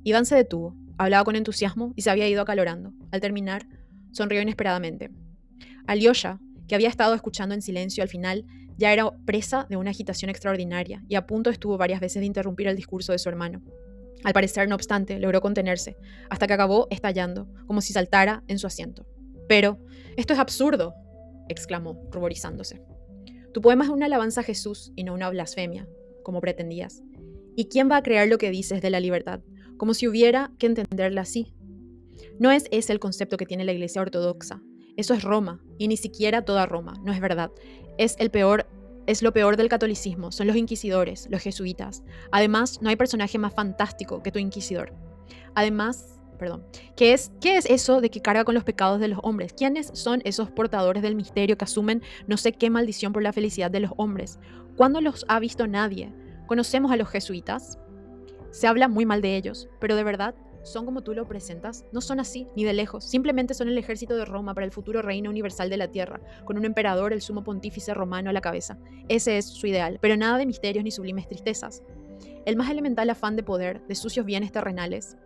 Iván se detuvo, hablaba con entusiasmo y se había ido acalorando. Al terminar, sonrió inesperadamente. Alyosha, que había estado escuchando en silencio al final, ya era presa de una agitación extraordinaria y a punto estuvo varias veces de interrumpir el discurso de su hermano. Al parecer, no obstante, logró contenerse, hasta que acabó estallando, como si saltara en su asiento. «Pero, esto es absurdo», exclamó, ruborizándose. «Tu poema es una alabanza a Jesús y no una blasfemia, como pretendías. ¿Y quién va a creer lo que dices de la libertad? Como si hubiera que entenderla así. No es ese el concepto que tiene la Iglesia Ortodoxa. Eso es Roma, y ni siquiera toda Roma, no es verdad. Es lo peor del catolicismo, son los inquisidores, los jesuitas. Además, no hay personaje más fantástico que tu inquisidor. ¿Qué es eso de que carga con los pecados de los hombres? ¿Quiénes son esos portadores del misterio que asumen no sé qué maldición por la felicidad de los hombres? ¿Cuándo los ha visto nadie? ¿Conocemos a los jesuitas? Se habla muy mal de ellos, pero de verdad, ¿son como tú lo presentas? No son así, ni de lejos. Simplemente son el ejército de Roma para el futuro reino universal de la tierra, con un emperador, el sumo pontífice romano a la cabeza. Ese es su ideal, pero nada de misterios ni sublimes tristezas. El más elemental afán de poder, de sucios bienes terrenales,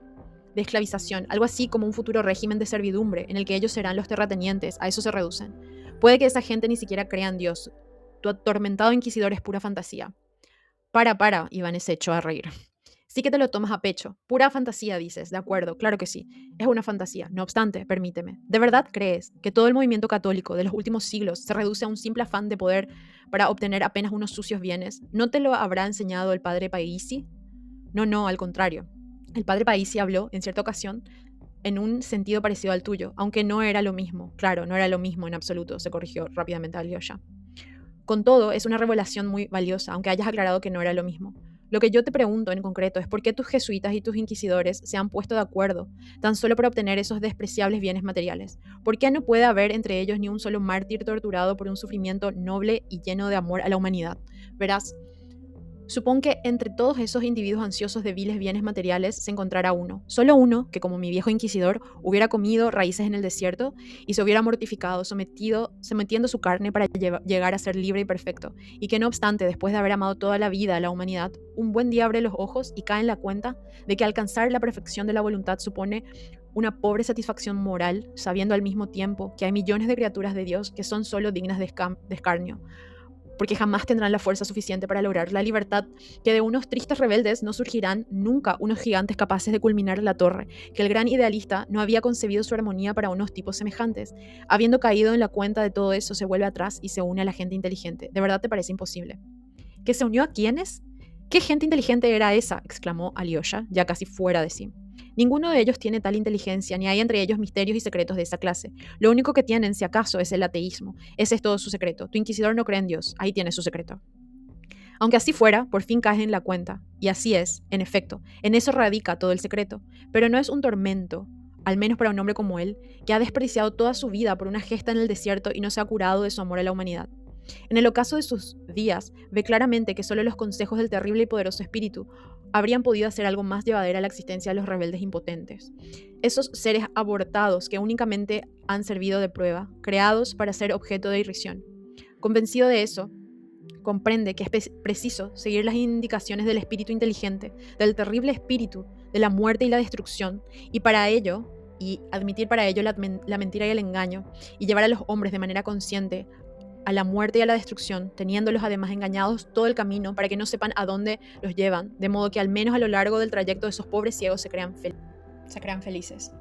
de esclavización, algo así como un futuro régimen de servidumbre en el que ellos serán los terratenientes, a eso se reducen. Puede que esa gente ni siquiera crea en Dios. Tu atormentado inquisidor es pura fantasía. Para, Iván se echó a reír. Sí que te lo tomas a pecho. Pura fantasía, dices. De acuerdo, claro que sí. Es una fantasía. No obstante, permíteme. ¿De verdad crees que todo el movimiento católico de los últimos siglos se reduce a un simple afán de poder para obtener apenas unos sucios bienes? ¿No te lo habrá enseñado el padre Paisi? No, al contrario. El padre Paisi habló, en cierta ocasión, en un sentido parecido al tuyo, aunque no era lo mismo. Claro, no era lo mismo en absoluto, se corrigió rápidamente Alyosha. Con todo, es una revelación muy valiosa, aunque hayas aclarado que no era lo mismo. Lo que yo te pregunto en concreto es por qué tus jesuitas y tus inquisidores se han puesto de acuerdo tan solo para obtener esos despreciables bienes materiales. ¿Por qué no puede haber entre ellos ni un solo mártir torturado por un sufrimiento noble y lleno de amor a la humanidad? Verás, supón que entre todos esos individuos ansiosos de viles bienes materiales se encontrara uno, solo uno, que como mi viejo inquisidor hubiera comido raíces en el desierto y se hubiera mortificado, sometiendo su carne para llegar a ser libre y perfecto, y que no obstante, después de haber amado toda la vida a la humanidad, un buen día abre los ojos y cae en la cuenta de que alcanzar la perfección de la voluntad supone una pobre satisfacción moral, sabiendo al mismo tiempo que hay millones de criaturas de Dios que son solo dignas de escarnio, porque jamás tendrán la fuerza suficiente para lograr la libertad, que de unos tristes rebeldes no surgirán nunca unos gigantes capaces de culminar la torre, que el gran idealista no había concebido su armonía para unos tipos semejantes. Habiendo caído en la cuenta de todo eso, se vuelve atrás y se une a la gente inteligente. ¿De verdad te parece imposible? ¿Que se unió a quiénes? ¿Qué gente inteligente era esa?, exclamó Alyosha, ya casi fuera de sí. Ninguno de ellos tiene tal inteligencia, ni hay entre ellos misterios y secretos de esa clase. Lo único que tienen, si acaso, es el ateísmo. Ese es todo su secreto. Tu inquisidor no cree en Dios. Ahí tiene su secreto. Aunque así fuera, por fin caes en la cuenta. Y así es, en efecto. En eso radica todo el secreto. Pero no es un tormento, al menos para un hombre como él, que ha despreciado toda su vida por una gesta en el desierto y no se ha curado de su amor a la humanidad. En el ocaso de sus días, ve claramente que solo los consejos del terrible y poderoso espíritu habrían podido hacer algo más llevadera la existencia de los rebeldes impotentes. Esos seres abortados que únicamente han servido de prueba, creados para ser objeto de irrisión. Convencido de eso, comprende que es preciso seguir las indicaciones del espíritu inteligente, del terrible espíritu, de la muerte y la destrucción, y admitir para ello la mentira y el engaño, y llevar a los hombres de manera consciente a la muerte y a la destrucción, teniéndolos además engañados todo el camino para que no sepan a dónde los llevan, de modo que al menos a lo largo del trayecto de esos pobres ciegos se crean felices.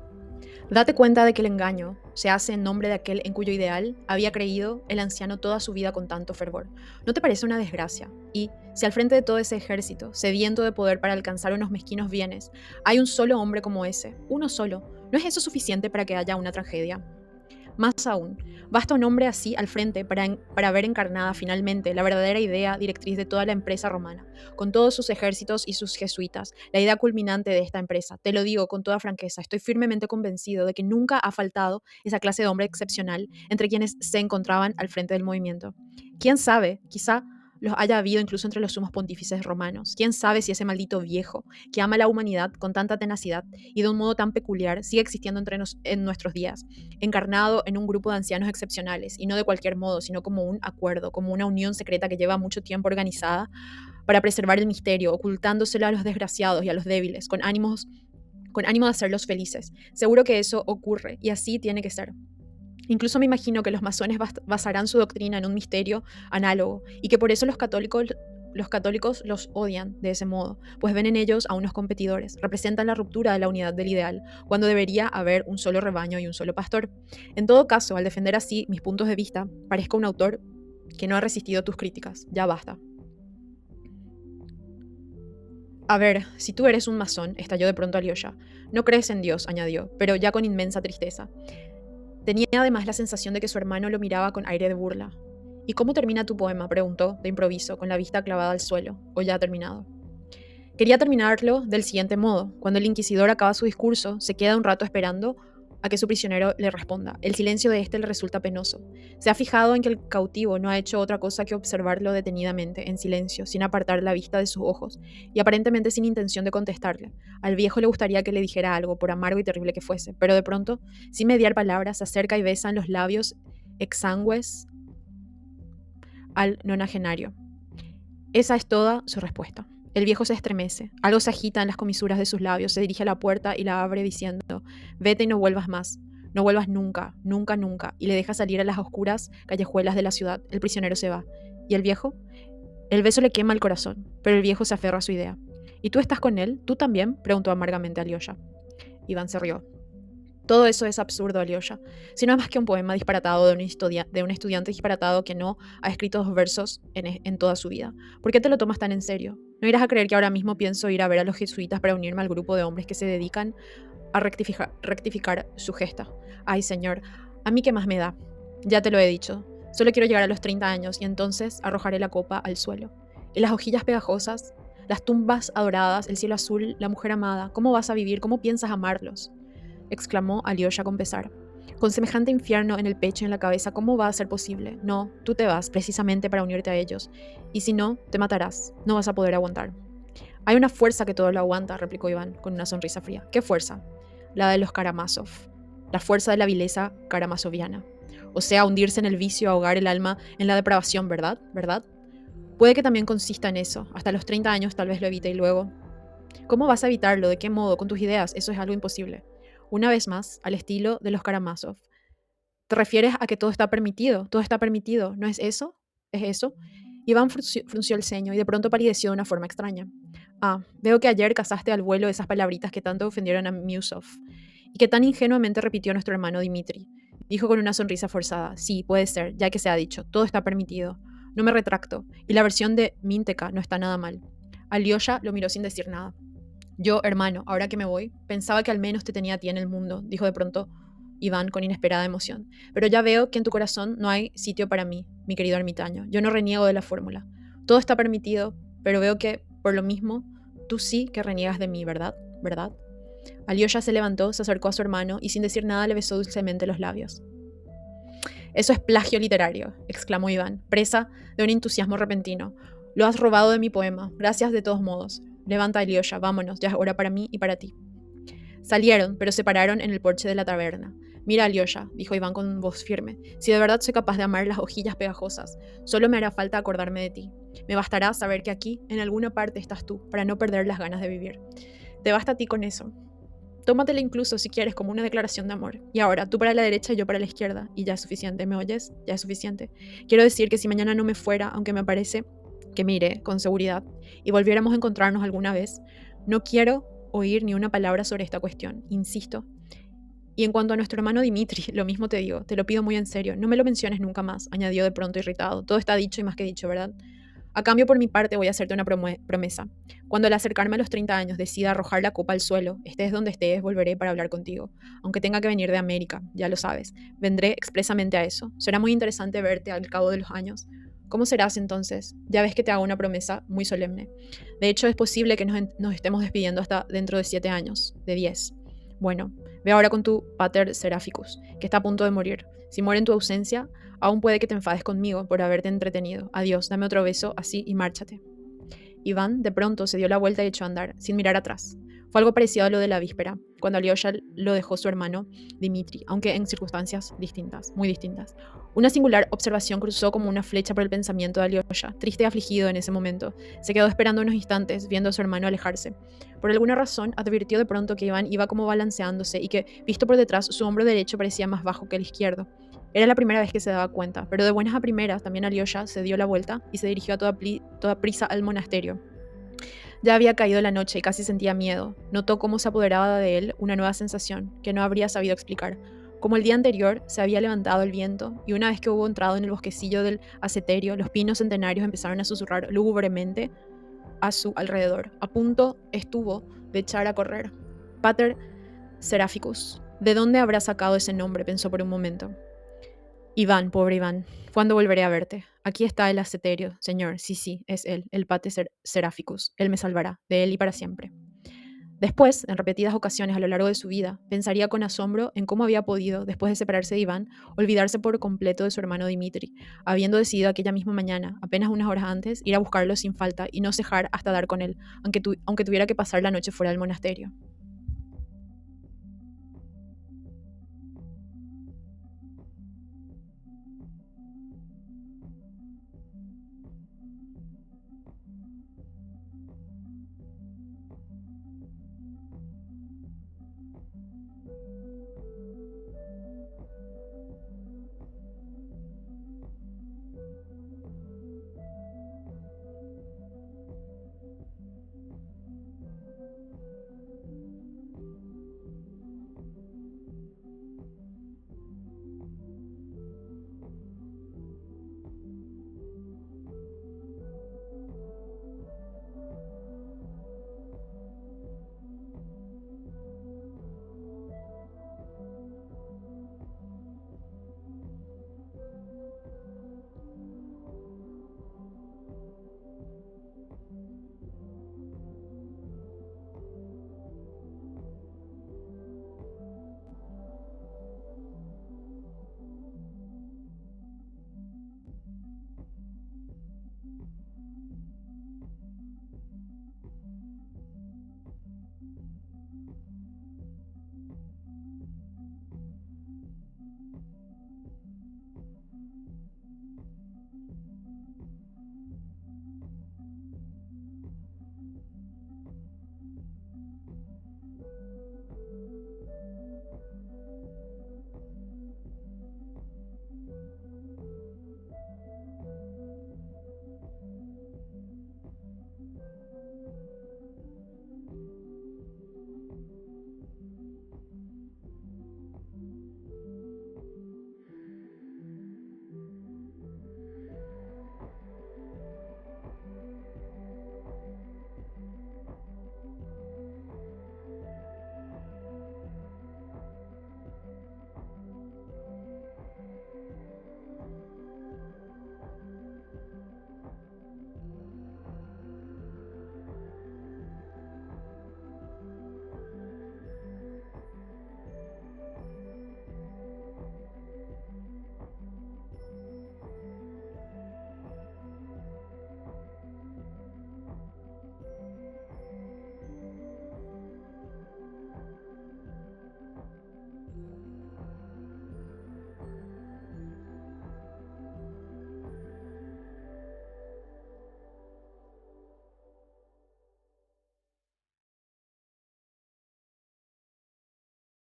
Date cuenta de que el engaño se hace en nombre de aquel en cuyo ideal había creído el anciano toda su vida con tanto fervor. ¿No te parece una desgracia? Y, si al frente de todo ese ejército, sediento de poder para alcanzar unos mezquinos bienes, hay un solo hombre como ese, uno solo, ¿no es eso suficiente para que haya una tragedia? Más aún, basta un hombre así al frente para ver encarnada finalmente la verdadera idea directriz de toda la empresa romana, con todos sus ejércitos y sus jesuitas, la idea culminante de esta empresa. Te lo digo con toda franqueza, estoy firmemente convencido de que nunca ha faltado esa clase de hombre excepcional entre quienes se encontraban al frente del movimiento. ¿Quién sabe? Quizá los haya habido incluso entre los sumos pontífices romanos. ¿Quién sabe si ese maldito viejo, que ama a la humanidad con tanta tenacidad y de un modo tan peculiar, sigue existiendo en nuestros días, encarnado en un grupo de ancianos excepcionales, y no de cualquier modo, sino como un acuerdo, como una unión secreta que lleva mucho tiempo organizada para preservar el misterio, ocultándoselo a los desgraciados y a los débiles, con ánimo de hacerlos felices? Seguro que eso ocurre, y así tiene que ser. Incluso me imagino que los masones basarán su doctrina en un misterio análogo, y que por eso los católicos los odian de ese modo, pues ven en ellos a unos competidores, representan la ruptura de la unidad del ideal, cuando debería haber un solo rebaño y un solo pastor. En todo caso, al defender así mis puntos de vista, parezco un autor que no ha resistido tus críticas. Ya basta. A ver, si tú eres un masón, estalló de pronto Alyosha. No crees en Dios, añadió, pero ya con inmensa tristeza. Tenía además la sensación de que su hermano lo miraba con aire de burla. ¿Y cómo termina tu poema?, preguntó, de improviso, con la vista clavada al suelo, o ya terminado. Quería terminarlo del siguiente modo. Cuando el inquisidor acaba su discurso, se queda un rato esperando a que su prisionero le responda. El silencio de éste le resulta penoso. Se ha fijado en que el cautivo no ha hecho otra cosa que observarlo detenidamente, en silencio, sin apartar la vista de sus ojos, y aparentemente sin intención de contestarle. Al viejo le gustaría que le dijera algo, por amargo y terrible que fuese, pero de pronto, sin mediar palabras, se acerca y besa en los labios exangües al nonagenario. Esa es toda su respuesta. El viejo se estremece, algo se agita en las comisuras de sus labios, se dirige a la puerta y la abre diciendo: vete y no vuelvas más, no vuelvas nunca, nunca, nunca, y le deja salir a las oscuras callejuelas de la ciudad. El prisionero se va. ¿Y el viejo? El beso le quema el corazón, pero el viejo se aferra a su idea. ¿Y tú estás con él? ¿Tú también? Preguntó amargamente Alyosha. Iván se rió. Todo eso es absurdo, Alyosha. Si no es más que un poema disparatado de un estudiante disparatado que no ha escrito 2 versos en toda su vida. ¿Por qué te lo tomas tan en serio? ¿No irás a creer que ahora mismo pienso ir a ver a los jesuitas para unirme al grupo de hombres que se dedican a rectificar su gesta? Ay, señor, ¿a mí qué más me da? Ya te lo he dicho. Solo quiero llegar a los 30 años y entonces arrojaré la copa al suelo. Y las hojillas pegajosas, las tumbas adoradas, el cielo azul, la mujer amada, ¿cómo vas a vivir? ¿Cómo piensas amarlos? Exclamó Alyosha con pesar. Con semejante infierno en el pecho y en la cabeza, ¿cómo va a ser posible? No, tú te vas precisamente para unirte a ellos. Y si no, te matarás. No vas a poder aguantar. Hay una fuerza que todo lo aguanta, replicó Iván con una sonrisa fría. ¿Qué fuerza? La de los Karamazov. La fuerza de la vileza karamazoviana. O sea, hundirse en el vicio, ahogar el alma en la depravación, ¿verdad? ¿Verdad? Puede que también consista en eso. Hasta los 30 años tal vez lo evite y luego... ¿Cómo vas a evitarlo? ¿De qué modo? Con tus ideas. Eso es algo imposible. Una vez más, al estilo de los Karamazov. ¿Te refieres a que todo está permitido? Todo está permitido. ¿No es eso? ¿Es eso? Iván frunció el ceño y de pronto palideció de una forma extraña. Ah, veo que ayer cazaste al vuelo esas palabritas que tanto ofendieron a Miusov y que tan ingenuamente repitió nuestro hermano Dmitri. Dijo con una sonrisa forzada. Sí, puede ser, ya que se ha dicho. Todo está permitido. No me retracto. Y la versión de Minteka no está nada mal. Alyosha lo miró sin decir nada. Yo, hermano, ahora que me voy, pensaba que al menos te tenía a ti en el mundo, dijo de pronto Iván con inesperada emoción. Pero ya veo que en tu corazón no hay sitio para mí, mi querido ermitaño. Yo no reniego de la fórmula. Todo está permitido, pero veo que, por lo mismo, tú sí que reniegas de mí, ¿verdad? ¿Verdad? Alyosha se levantó, se acercó a su hermano y sin decir nada le besó dulcemente los labios. Eso es plagio literario, exclamó Iván, presa de un entusiasmo repentino. Lo has robado de mi poema. Gracias de todos modos. Levanta, Alyosha, vámonos, ya es hora para mí y para ti. Salieron, pero se pararon en el porche de la taberna. Mira, Alyosha, dijo Iván con voz firme, si de verdad soy capaz de amar las hojillas pegajosas, solo me hará falta acordarme de ti. Me bastará saber que aquí, en alguna parte, estás tú, para no perder las ganas de vivir. Te basta a ti con eso. Tómatela incluso, si quieres, como una declaración de amor. Y ahora, tú para la derecha y yo para la izquierda. Y ya es suficiente, ¿me oyes? Ya es suficiente. Quiero decir que si mañana no me fuera, aunque me parece que me iré, con seguridad, y volviéramos a encontrarnos alguna vez, no quiero oír ni una palabra sobre esta cuestión, insisto. Y en cuanto a nuestro hermano Dmitri, lo mismo te digo, te lo pido muy en serio, no me lo menciones nunca más, añadió de pronto irritado. Todo está dicho y más que dicho, ¿verdad? A cambio, por mi parte, voy a hacerte una promesa. Cuando al acercarme a los 30 años decida arrojar la copa al suelo, estés donde estés, volveré para hablar contigo. Aunque tenga que venir de América, ya lo sabes. Vendré expresamente a eso. Será muy interesante verte al cabo de los años. ¿Cómo serás entonces? Ya ves que te hago una promesa muy solemne. De hecho, es posible que nos estemos despidiendo hasta dentro de 7 años, de 10. Bueno, ve ahora con tu pater Seraphicus, que está a punto de morir. Si muere en tu ausencia, aún puede que te enfades conmigo por haberte entretenido. Adiós, dame otro beso así y márchate. Iván, de pronto, se dio la vuelta y echó a andar, sin mirar atrás. Fue algo parecido a lo de la víspera, cuando Alyosha lo dejó su hermano Dmitri, aunque en circunstancias distintas, muy distintas. Una singular observación cruzó como una flecha por el pensamiento de Alyosha, triste y afligido en ese momento. Se quedó esperando unos instantes, viendo a su hermano alejarse. Por alguna razón, advirtió de pronto que Iván iba como balanceándose y que, visto por detrás, su hombro derecho parecía más bajo que el izquierdo. Era la primera vez que se daba cuenta, pero de buenas a primeras también Alyosha se dio la vuelta y se dirigió a toda prisa al monasterio. Ya había caído la noche y casi sentía miedo. Notó cómo se apoderaba de él una nueva sensación, que no habría sabido explicar. Como el día anterior, se había levantado el viento, y una vez que hubo entrado en el bosquecillo del aceterio, los pinos centenarios empezaron a susurrar lúgubremente a su alrededor. A punto estuvo de echar a correr. Pater Seraphicus. ¿De dónde habrá sacado ese nombre?, pensó por un momento. Iván, pobre Iván, ¿cuándo volveré a verte? Aquí está el asceterio, señor. Sí, es él, el Pater Seraphicus. Él me salvará, de él y para siempre. Después, en repetidas ocasiones a lo largo de su vida, pensaría con asombro en cómo había podido, después de separarse de Iván, olvidarse por completo de su hermano Dmitri, habiendo decidido aquella misma mañana, apenas unas horas antes, ir a buscarlo sin falta y no cejar hasta dar con él, aunque tuviera que pasar la noche fuera del monasterio.